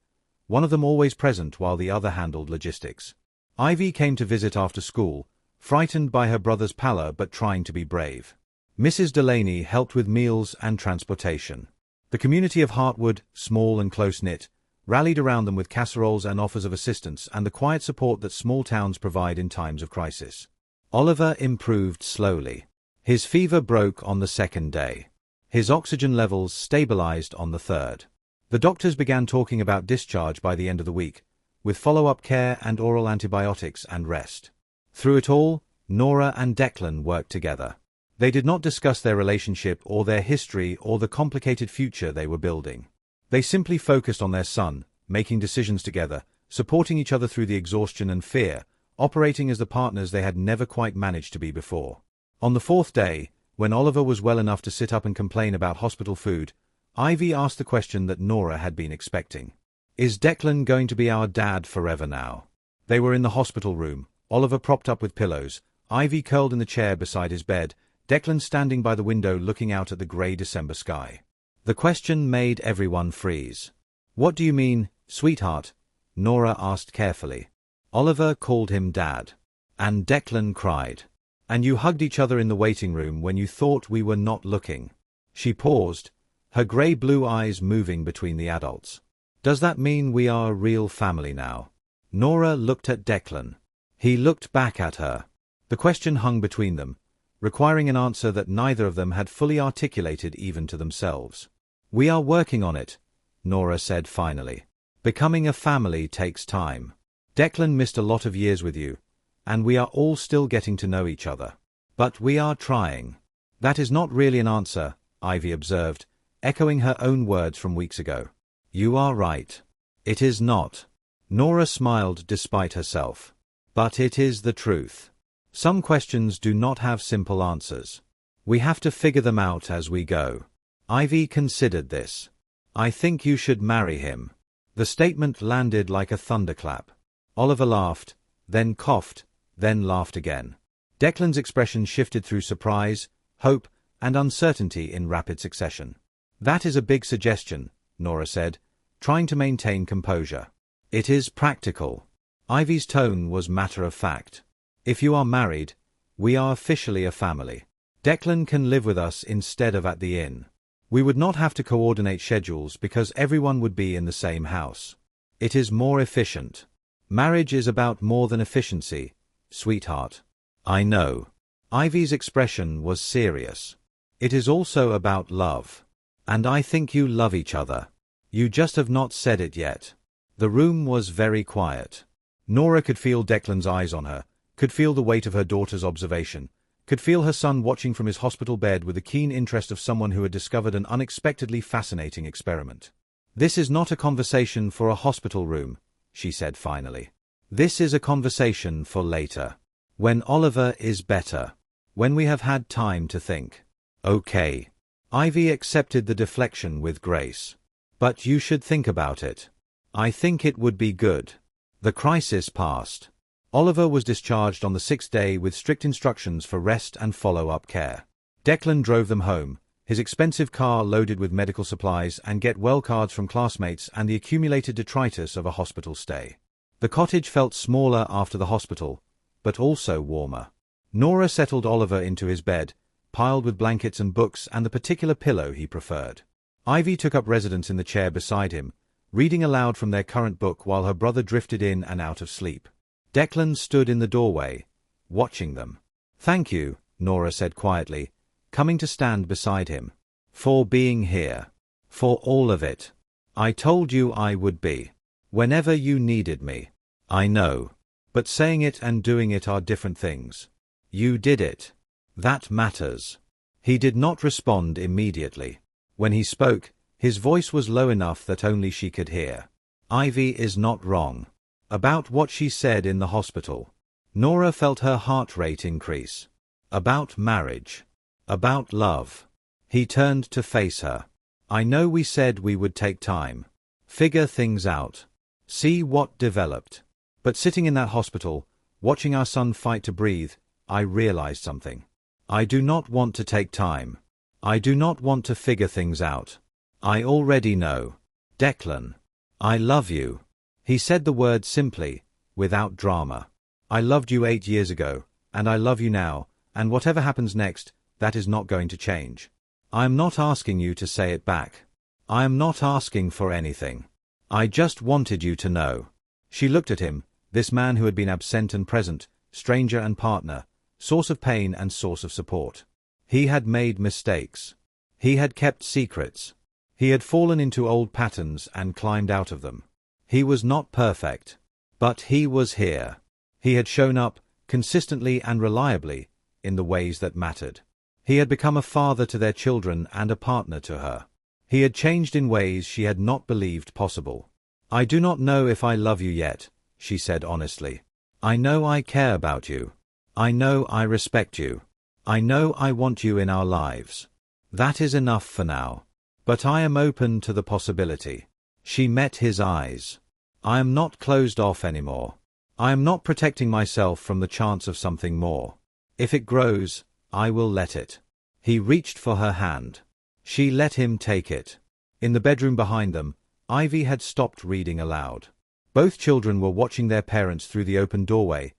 one of them always present while the other handled logistics. Ivy came to visit after school, frightened by her brother's pallor but trying to be brave. Mrs. Delaney helped with meals and transportation. The community of Heartwood, small and close-knit, rallied around them with casseroles and offers of assistance and the quiet support that small towns provide in times of crisis. Oliver improved slowly. His fever broke on the second day. His oxygen levels stabilized on the third. The doctors began talking about discharge by the end of the week, with follow-up care and oral antibiotics and rest. Through it all, Nora and Declan worked together. They did not discuss their relationship or their history or the complicated future they were building. They simply focused on their son, making decisions together, supporting each other through the exhaustion and fear, operating as the partners they had never quite managed to be before. On the fourth day, when Oliver was well enough to sit up and complain about hospital food, Ivy asked the question that Nora had been expecting. Is Declan going to be our dad forever now? They were in the hospital room, Oliver propped up with pillows, Ivy curled in the chair beside his bed, Declan standing by the window looking out at the grey December sky. The question made everyone freeze. What do you mean, sweetheart? Nora asked carefully. Oliver called him Dad. And Declan cried. And you hugged each other in the waiting room when you thought we were not looking. She paused, her grey-blue eyes moving between the adults. Does that mean we are a real family now? Nora looked at Declan. He looked back at her. The question hung between them, requiring an answer that neither of them had fully articulated even to themselves. We are working on it, Nora said finally. Becoming a family takes time. Declan missed a lot of years with you, and we are all still getting to know each other. But we are trying. That is not really an answer, Ivy observed, echoing her own words from weeks ago. You are right. It is not. Nora smiled despite herself. But it is the truth. Some questions do not have simple answers. We have to figure them out as we go. Ivy considered this. I think you should marry him. The statement landed like a thunderclap. Oliver laughed, then coughed, then laughed again. Declan's expression shifted through surprise, hope, and uncertainty in rapid succession. That is a big suggestion, Nora said, trying to maintain composure. It is practical. Ivy's tone was matter-of-fact. If you are married, we are officially a family. Declan can live with us instead of at the inn. We would not have to coordinate schedules because everyone would be in the same house. It is more efficient. Marriage is about more than efficiency, sweetheart. I know. Ivy's expression was serious. It is also about love. And I think you love each other. You just have not said it yet. The room was very quiet. Nora could feel Declan's eyes on her, could feel the weight of her daughter's observation, could feel her son watching from his hospital bed with the keen interest of someone who had discovered an unexpectedly fascinating experiment. This is not a conversation for a hospital room, she said finally. This is a conversation for later. When Oliver is better. When we have had time to think. Okay. Ivy accepted the deflection with grace. But you should think about it. I think it would be good. The crisis passed. Oliver was discharged on the 6th day with strict instructions for rest and follow-up care. Declan drove them home, his expensive car loaded with medical supplies and get-well cards from classmates and the accumulated detritus of a hospital stay. The cottage felt smaller after the hospital, but also warmer. Nora settled Oliver into his bed, piled with blankets and books and the particular pillow he preferred. Ivy took up residence in the chair beside him, reading aloud from their current book while her brother drifted in and out of sleep. Declan stood in the doorway, watching them. Thank you, Nora said quietly, coming to stand beside him. For being here. For all of it. I told you I would be. Whenever you needed me. I know. But saying it and doing it are different things. You did it. That matters. He did not respond immediately. When he spoke, his voice was low enough that only she could hear. Ivy is not wrong. About what she said in the hospital. Nora felt her heart rate increase. About marriage. About love. He turned to face her. I know we said we would take time. Figure things out. See what developed. But sitting in that hospital, watching our son fight to breathe, I realized something. I do not want to take time. I do not want to figure things out. I already know. Declan. I love you. He said the word simply, without drama. I loved you 8 years ago, and I love you now, and whatever happens next, that is not going to change. I am not asking you to say it back. I am not asking for anything. I just wanted you to know." She looked at him, this man who had been absent and present, stranger and partner, source of pain and source of support. He had made mistakes. He had kept secrets. He had fallen into old patterns and climbed out of them. He was not perfect. But he was here. He had shown up, consistently and reliably, in the ways that mattered. He had become a father to their children and a partner to her. He had changed in ways she had not believed possible. "I do not know if I love you yet," she said honestly. "I know I care about you. I know I respect you. I know I want you in our lives. That is enough for now. But I am open to the possibility." She met his eyes. "I am not closed off anymore. I am not protecting myself from the chance of something more. If it grows, I will let it." He reached for her hand. She let him take it. In the bedroom behind them, Ivy had stopped reading aloud. Both children were watching their parents through the open doorway,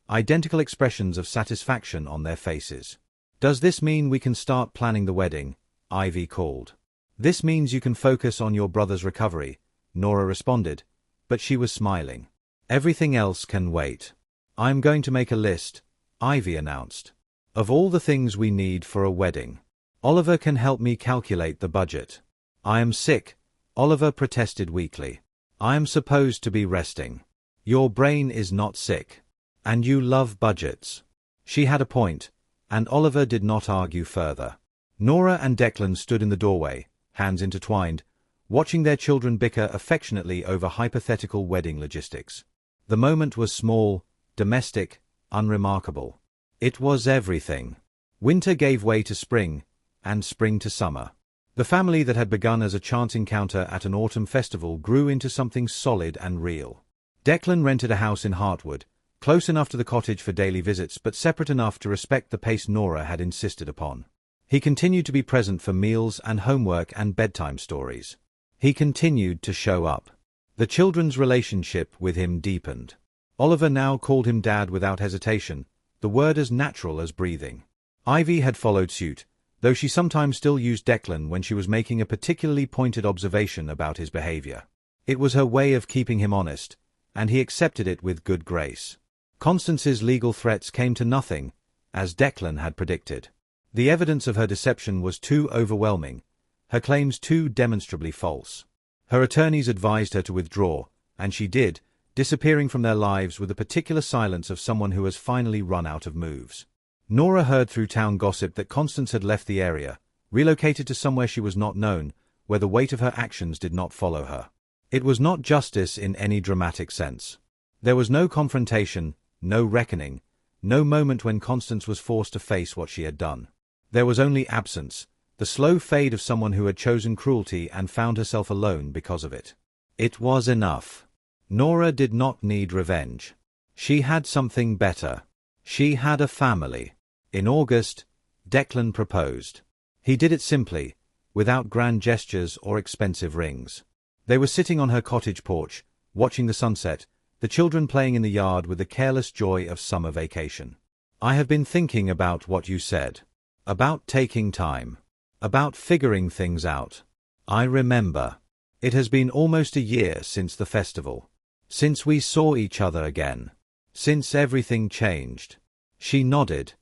identical expressions of satisfaction on their faces. "Does this mean we can start planning the wedding?" Ivy called. "This means you can focus on your brother's recovery," Nora responded, but she was smiling. "Everything else can wait." "I'm going to make a list," Ivy announced, "of all the things we need for a wedding. Oliver can help me calculate the budget." "I am sick," Oliver protested weakly. "I am supposed to be resting." "Your brain is not sick. And you love budgets." She had a point, and Oliver did not argue further. Nora and Declan stood in the doorway, hands intertwined, watching their children bicker affectionately over hypothetical wedding logistics. The moment was small, domestic, unremarkable. It was everything. Winter gave way to spring, and spring to summer. The family that had begun as a chance encounter at an autumn festival grew into something solid and real. Declan rented a house in Hartwood, close enough to the cottage for daily visits but separate enough to respect the pace Nora had insisted upon. He continued to be present for meals and homework and bedtime stories. He continued to show up. The children's relationship with him deepened. Oliver now called him Dad without hesitation, the word as natural as breathing. Ivy had followed suit, though she sometimes still used Declan when she was making a particularly pointed observation about his behavior. It was her way of keeping him honest, and he accepted it with good grace. Constance's legal threats came to nothing, as Declan had predicted. The evidence of her deception was too overwhelming, her claims too demonstrably false. Her attorneys advised her to withdraw, and she did, disappearing from their lives with the particular silence of someone who has finally run out of moves. Nora heard through town gossip that Constance had left the area, relocated to somewhere she was not known, where the weight of her actions did not follow her. It was not justice in any dramatic sense. There was no confrontation, no reckoning, no moment when Constance was forced to face what she had done. There was only absence, the slow fade of someone who had chosen cruelty and found herself alone because of it. It was enough. Nora did not need revenge. She had something better. She had a family. In August, Declan proposed. He did it simply, without grand gestures or expensive rings. They were sitting on her cottage porch, watching the sunset, the children playing in the yard with the careless joy of summer vacation. "I have been thinking about what you said. About taking time. About figuring things out. I remember. It has been almost a year since the festival. Since we saw each other again. Since everything changed." She nodded,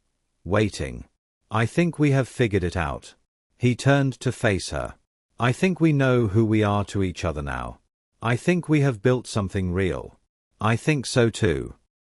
waiting. "I think we have figured it out." He turned to face her. "I think we know who we are to each other now. I think we have built something real." "I think so too.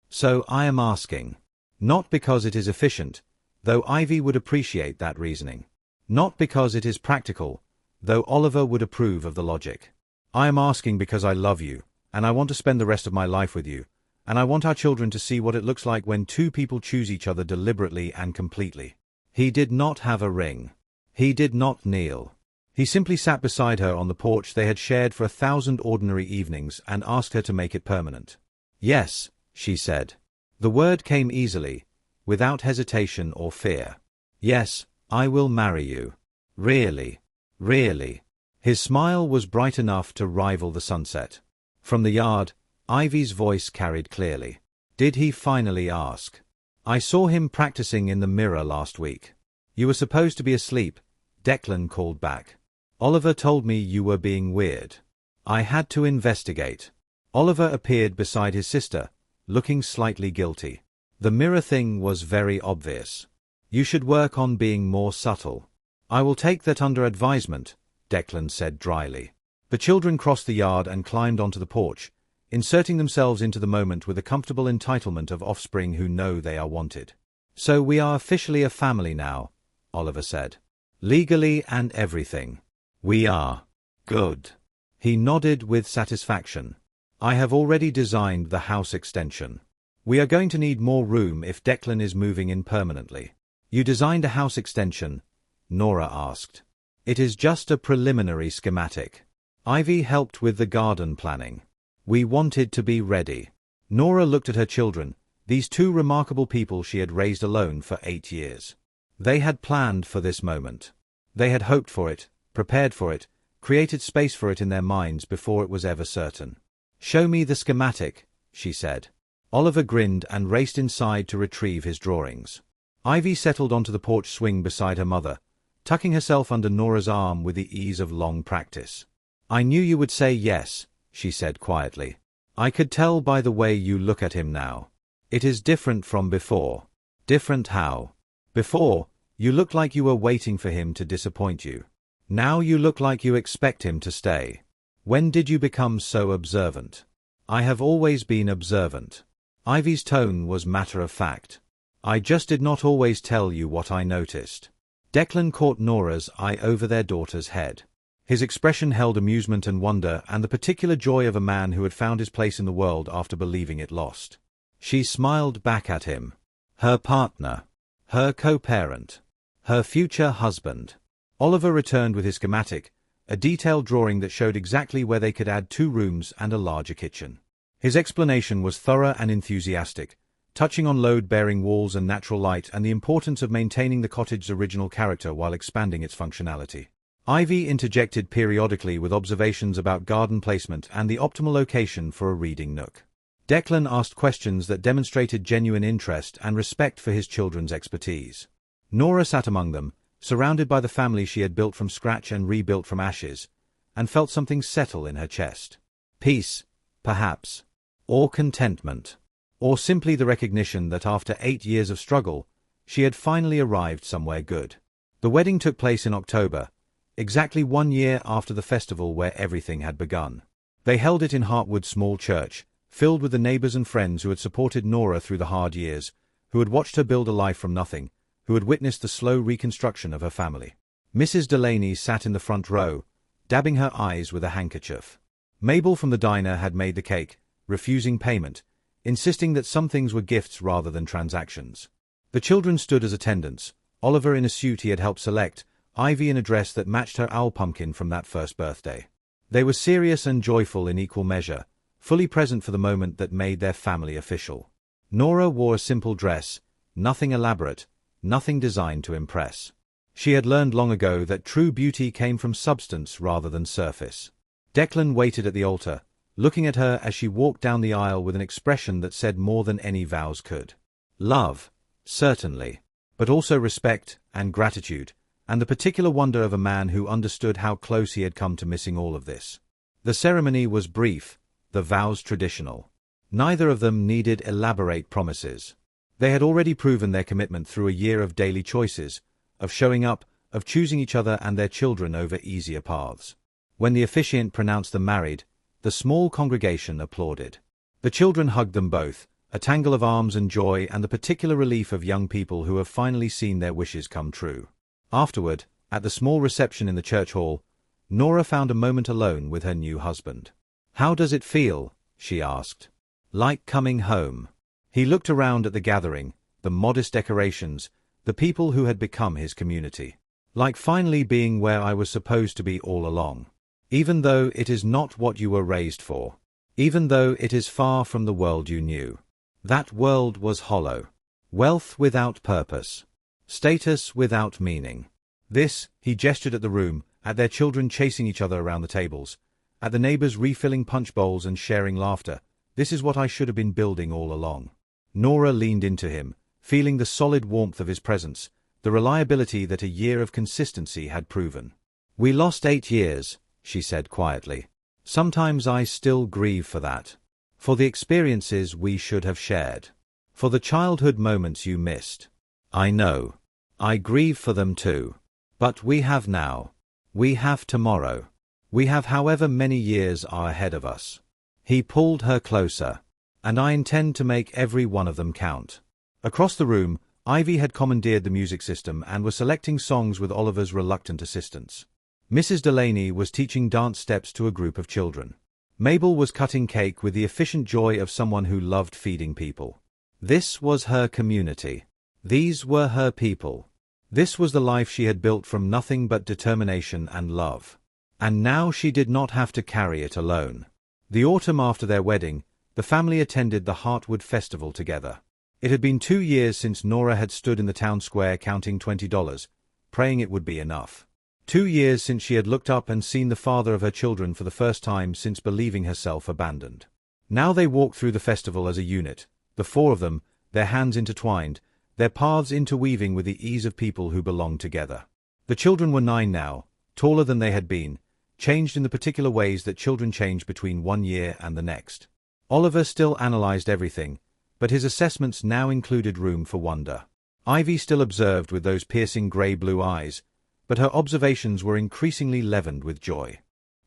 So I am asking. Not because it is efficient, though Ivy would appreciate that reasoning. Not because it is practical, though Oliver would approve of the logic. I am asking because I love you, and I want to spend the rest of my life with you, and I want our children to see what it looks like when two people choose each other deliberately and completely." He did not have a ring. He did not kneel. He simply sat beside her on the porch they had shared for 1,000 ordinary evenings and asked her to make it permanent. "Yes," she said. The word came easily, without hesitation or fear. "Yes, I will marry you. Really, really." His smile was bright enough to rival the sunset. From the yard, Ivy's voice carried clearly. Did he finally ask? I saw him practicing in the mirror last week. You were supposed to be asleep, Declan called back. Oliver told me you were being weird. I had to investigate. Oliver appeared beside his sister, looking slightly guilty. The mirror thing was very obvious. You should work on being more subtle. I will take that under advisement, Declan said dryly. The children crossed the yard and climbed onto the porch, inserting themselves into the moment with a comfortable entitlement of offspring who know they are wanted. So we are officially a family now, Oliver said. Legally and everything. We are. Good. He nodded with satisfaction. I have already designed the house extension. We are going to need more room if Declan is moving in permanently. You designed a house extension? Nora asked. It is just a preliminary schematic. Ivy helped with the garden planning. We wanted to be ready. Nora looked at her children, these two remarkable people she had raised alone for 8 years. They had planned for this moment. They had hoped for it, prepared for it, created space for it in their minds before it was ever certain. Show me the schematic, she said. Oliver grinned and raced inside to retrieve his drawings. Ivy settled onto the porch swing beside her mother, tucking herself under Nora's arm with the ease of long practice. I knew you would say yes, she said quietly. I could tell by the way you look at him now. It is different from before. Different how? Before, you looked like you were waiting for him to disappoint you. Now you look like you expect him to stay. When did you become so observant? I have always been observant. Ivy's tone was matter-of-fact. I just did not always tell you what I noticed. Declan caught Nora's eye over their daughter's head. His expression held amusement and wonder and the particular joy of a man who had found his place in the world after believing it lost. She smiled back at him. Her partner. Her co-parent. Her future husband. Oliver returned with his schematic, a detailed drawing that showed exactly where they could add 2 rooms and a larger kitchen. His explanation was thorough and enthusiastic, touching on load-bearing walls and natural light and the importance of maintaining the cottage's original character while expanding its functionality. Ivy interjected periodically with observations about garden placement and the optimal location for a reading nook. Declan asked questions that demonstrated genuine interest and respect for his children's expertise. Nora sat among them, surrounded by the family she had built from scratch and rebuilt from ashes, and felt something settle in her chest. Peace, perhaps. Or contentment. Or simply the recognition that after 8 years of struggle, she had finally arrived somewhere good. The wedding took place in October, exactly 1 year after the festival where everything had begun. They held it in Hartwood's small church, filled with the neighbors and friends who had supported Nora through the hard years, who had watched her build a life from nothing, who had witnessed the slow reconstruction of her family. Mrs. Delaney sat in the front row, dabbing her eyes with a handkerchief. Mabel from the diner had made the cake, refusing payment, insisting that some things were gifts rather than transactions. The children stood as attendants, Oliver in a suit he had helped select, Ivy in a dress that matched her owl pumpkin from that first birthday. They were serious and joyful in equal measure, fully present for the moment that made their family official. Nora wore a simple dress, nothing elaborate, nothing designed to impress. She had learned long ago that true beauty came from substance rather than surface. Declan waited at the altar, looking at her as she walked down the aisle with an expression that said more than any vows could. Love, certainly, but also respect and gratitude, and the particular wonder of a man who understood how close he had come to missing all of this. The ceremony was brief, the vows traditional. Neither of them needed elaborate promises. They had already proven their commitment through a year of daily choices, of showing up, of choosing each other and their children over easier paths. When the officiant pronounced them married, the small congregation applauded. The children hugged them both, a tangle of arms and joy and the particular relief of young people who have finally seen their wishes come true. Afterward, at the small reception in the church hall, Nora found a moment alone with her new husband. "How does it feel?" she asked. "Like coming home." He looked around at the gathering, the modest decorations, the people who had become his community. "Like finally being where I was supposed to be all along. Even though it is not what you were raised for. Even though it is far from the world you knew. That world was hollow. Wealth without purpose. Status without meaning. This," he gestured at the room, at their children chasing each other around the tables, at the neighbors refilling punch bowls and sharing laughter, "this is what I should have been building all along." Nora leaned into him, feeling the solid warmth of his presence, the reliability that a year of consistency had proven. "We lost 8 years," she said quietly. "Sometimes I still grieve for that. For the experiences we should have shared. For the childhood moments you missed. I know. I grieve for them too. But we have now. We have tomorrow. We have however many years are ahead of us." He pulled her closer. "And I intend to make every one of them count." Across the room, Ivy had commandeered the music system and was selecting songs with Oliver's reluctant assistance. Mrs. Delaney was teaching dance steps to a group of children. Mabel was cutting cake with the efficient joy of someone who loved feeding people. This was her community. These were her people. This was the life she had built from nothing but determination and love. And now she did not have to carry it alone. The autumn after their wedding, the family attended the Heartwood Festival together. It had been 2 years since Nora had stood in the town square counting $20, praying it would be enough. 2 years since she had looked up and seen the father of her children for the first time since believing herself abandoned. Now they walked through the festival as a unit, the 4 of them, their hands intertwined, their paths interweaving with the ease of people who belonged together. The children were 9 now, taller than they had been, changed in the particular ways that children change between 1 year and the next. Oliver still analyzed everything, but his assessments now included room for wonder. Ivy still observed with those piercing grey-blue eyes, but her observations were increasingly leavened with joy.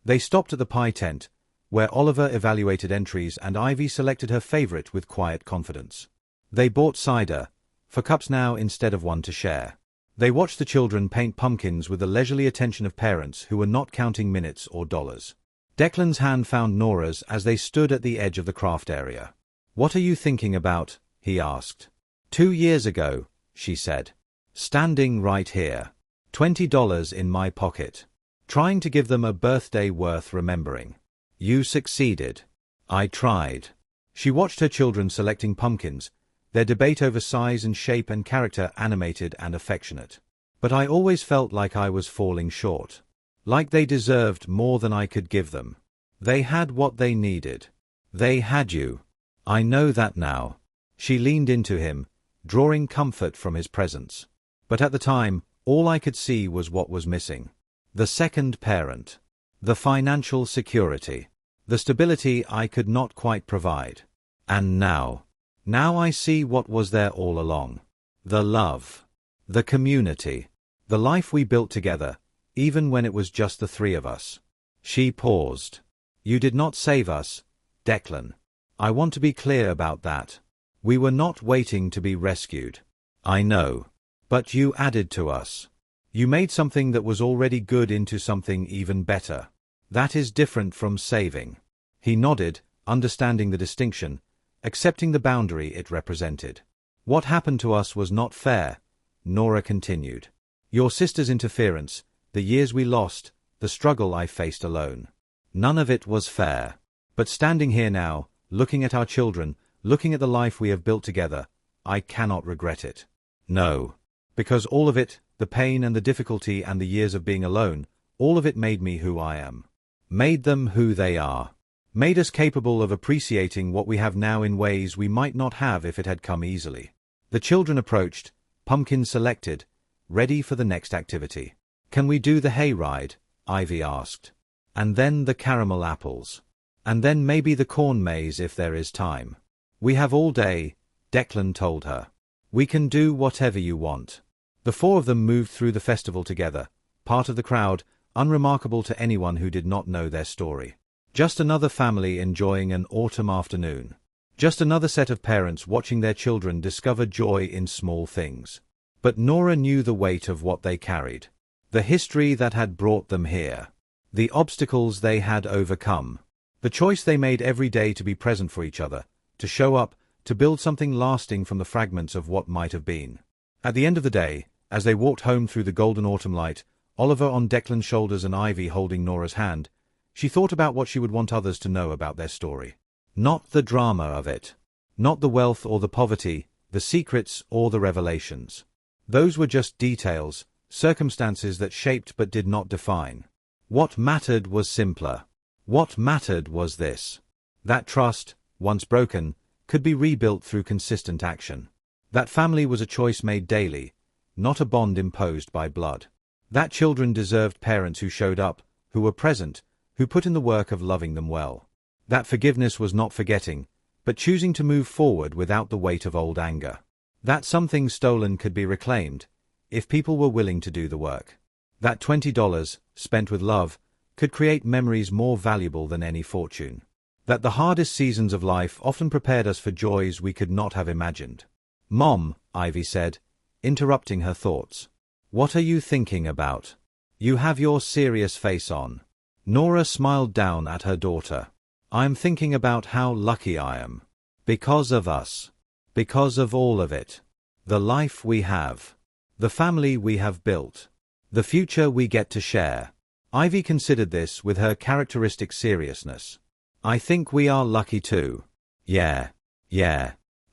They stopped at the pie tent, where Oliver evaluated entries and Ivy selected her favorite with quiet confidence. They bought cider, for cups now instead of one to share. They watched the children paint pumpkins with the leisurely attention of parents who were not counting minutes or dollars. Declan's hand found Nora's as they stood at the edge of the craft area. "What are you thinking about?" he asked. 2 years ago," she said. "Standing right here. $20 in my pocket. Trying to give them a birthday worth remembering. You succeeded. I tried." She watched her children selecting pumpkins, their debate over size and shape and character animated and affectionate. "But I always felt like I was falling short. Like they deserved more than I could give them. They had what they needed. They had you. I know that now." She leaned into him, drawing comfort from his presence. "But at the time, all I could see was what was missing. The second parent. The financial security. The stability I could not quite provide. And now I see what was there all along. The love. The community. The life we built together, even when it was just the 3 of us." She paused. "You did not save us, Declan. I want to be clear about that. We were not waiting to be rescued. I know. But you added to us. You made something that was already good into something even better. That is different from saving." He nodded, understanding the distinction, accepting the boundary it represented. "What happened to us was not fair," Nora continued. "Your sister's interference, the years we lost, the struggle I faced alone. None of it was fair. But standing here now, looking at our children, looking at the life we have built together, I cannot regret it. No. Because all of it, the pain and the difficulty and the years of being alone, all of it made me who I am. Made them who they are. Made us capable of appreciating what we have now in ways we might not have if it had come easily." The children approached, pumpkins selected, ready for the next activity. "Can we do the hayride?" Ivy asked. "And then the caramel apples. And then maybe the corn maze if there is time." "We have all day," Declan told her. "We can do whatever you want." The 4 of them moved through the festival together, part of the crowd, unremarkable to anyone who did not know their story. Just another family enjoying an autumn afternoon. Just another set of parents watching their children discover joy in small things. But Nora knew the weight of what they carried. The history that had brought them here. The obstacles they had overcome. The choice they made every day to be present for each other, to show up, to build something lasting from the fragments of what might have been. At the end of the day, as they walked home through the golden autumn light, Oliver on Declan's shoulders and Ivy holding Nora's hand, she thought about what she would want others to know about their story. Not the drama of it. Not the wealth or the poverty, the secrets or the revelations. Those were just details, circumstances that shaped but did not define. What mattered was simpler. What mattered was this. That trust, once broken, could be rebuilt through consistent action. That family was a choice made daily, not a bond imposed by blood. That children deserved parents who showed up, who were present, who put in the work of loving them well. That forgiveness was not forgetting, but choosing to move forward without the weight of old anger. That something stolen could be reclaimed, if people were willing to do the work. That $20, spent with love, could create memories more valuable than any fortune. That the hardest seasons of life often prepared us for joys we could not have imagined. "Mom," Ivy said, interrupting her thoughts. "What are you thinking about? You have your serious face on." Nora smiled down at her daughter. "I'm thinking about how lucky I am. Because of us. Because of all of it. The life we have. The family we have built. The future we get to share." Ivy considered this with her characteristic seriousness. "I think we are lucky too." Yeah.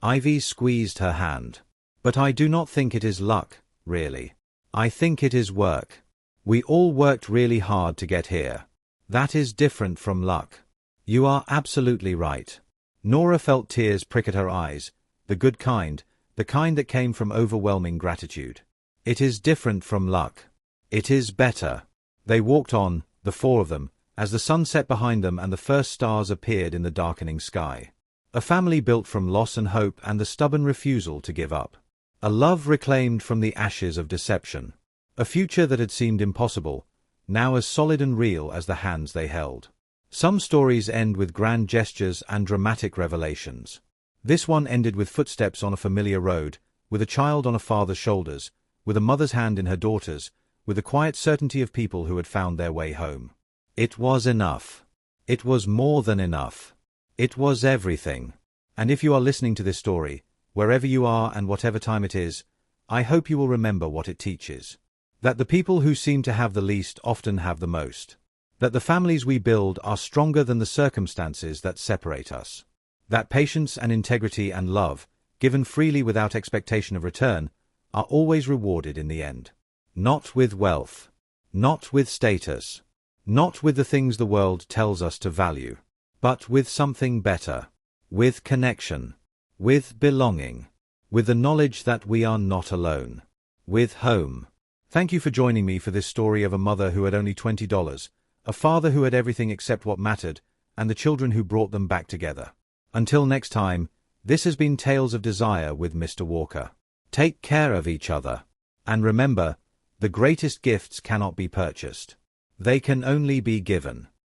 Ivy squeezed her hand. "But I do not think it is luck, really. I think it is work. We all worked really hard to get here. That is different from luck." "You are absolutely right." Nora felt tears prick at her eyes, the good kind, the kind that came from overwhelming gratitude. "It is different from luck. It is better." They walked on, the four of them, as the sun set behind them and the first stars appeared in the darkening sky. A family built from loss and hope and the stubborn refusal to give up. A love reclaimed from the ashes of deception. A future that had seemed impossible, now as solid and real as the hands they held. Some stories end with grand gestures and dramatic revelations. This one ended with footsteps on a familiar road, with a child on a father's shoulders, with a mother's hand in her daughter's, with the quiet certainty of people who had found their way home. It was enough. It was more than enough. It was everything. And if you are listening to this story, wherever you are and whatever time it is, I hope you will remember what it teaches. That the people who seem to have the least often have the most. That the families we build are stronger than the circumstances that separate us. That patience and integrity and love, given freely without expectation of return, are always rewarded in the end. Not with wealth. Not with status. Not with the things the world tells us to value. But with something better. With connection. With belonging. With the knowledge that we are not alone. With home. Thank you for joining me for this story of a mother who had only $20, a father who had everything except what mattered, and the children who brought them back together. Until next time, this has been Tales of Desire with Mr. Walker. Take care of each other. And remember, the greatest gifts cannot be purchased. They can only be given.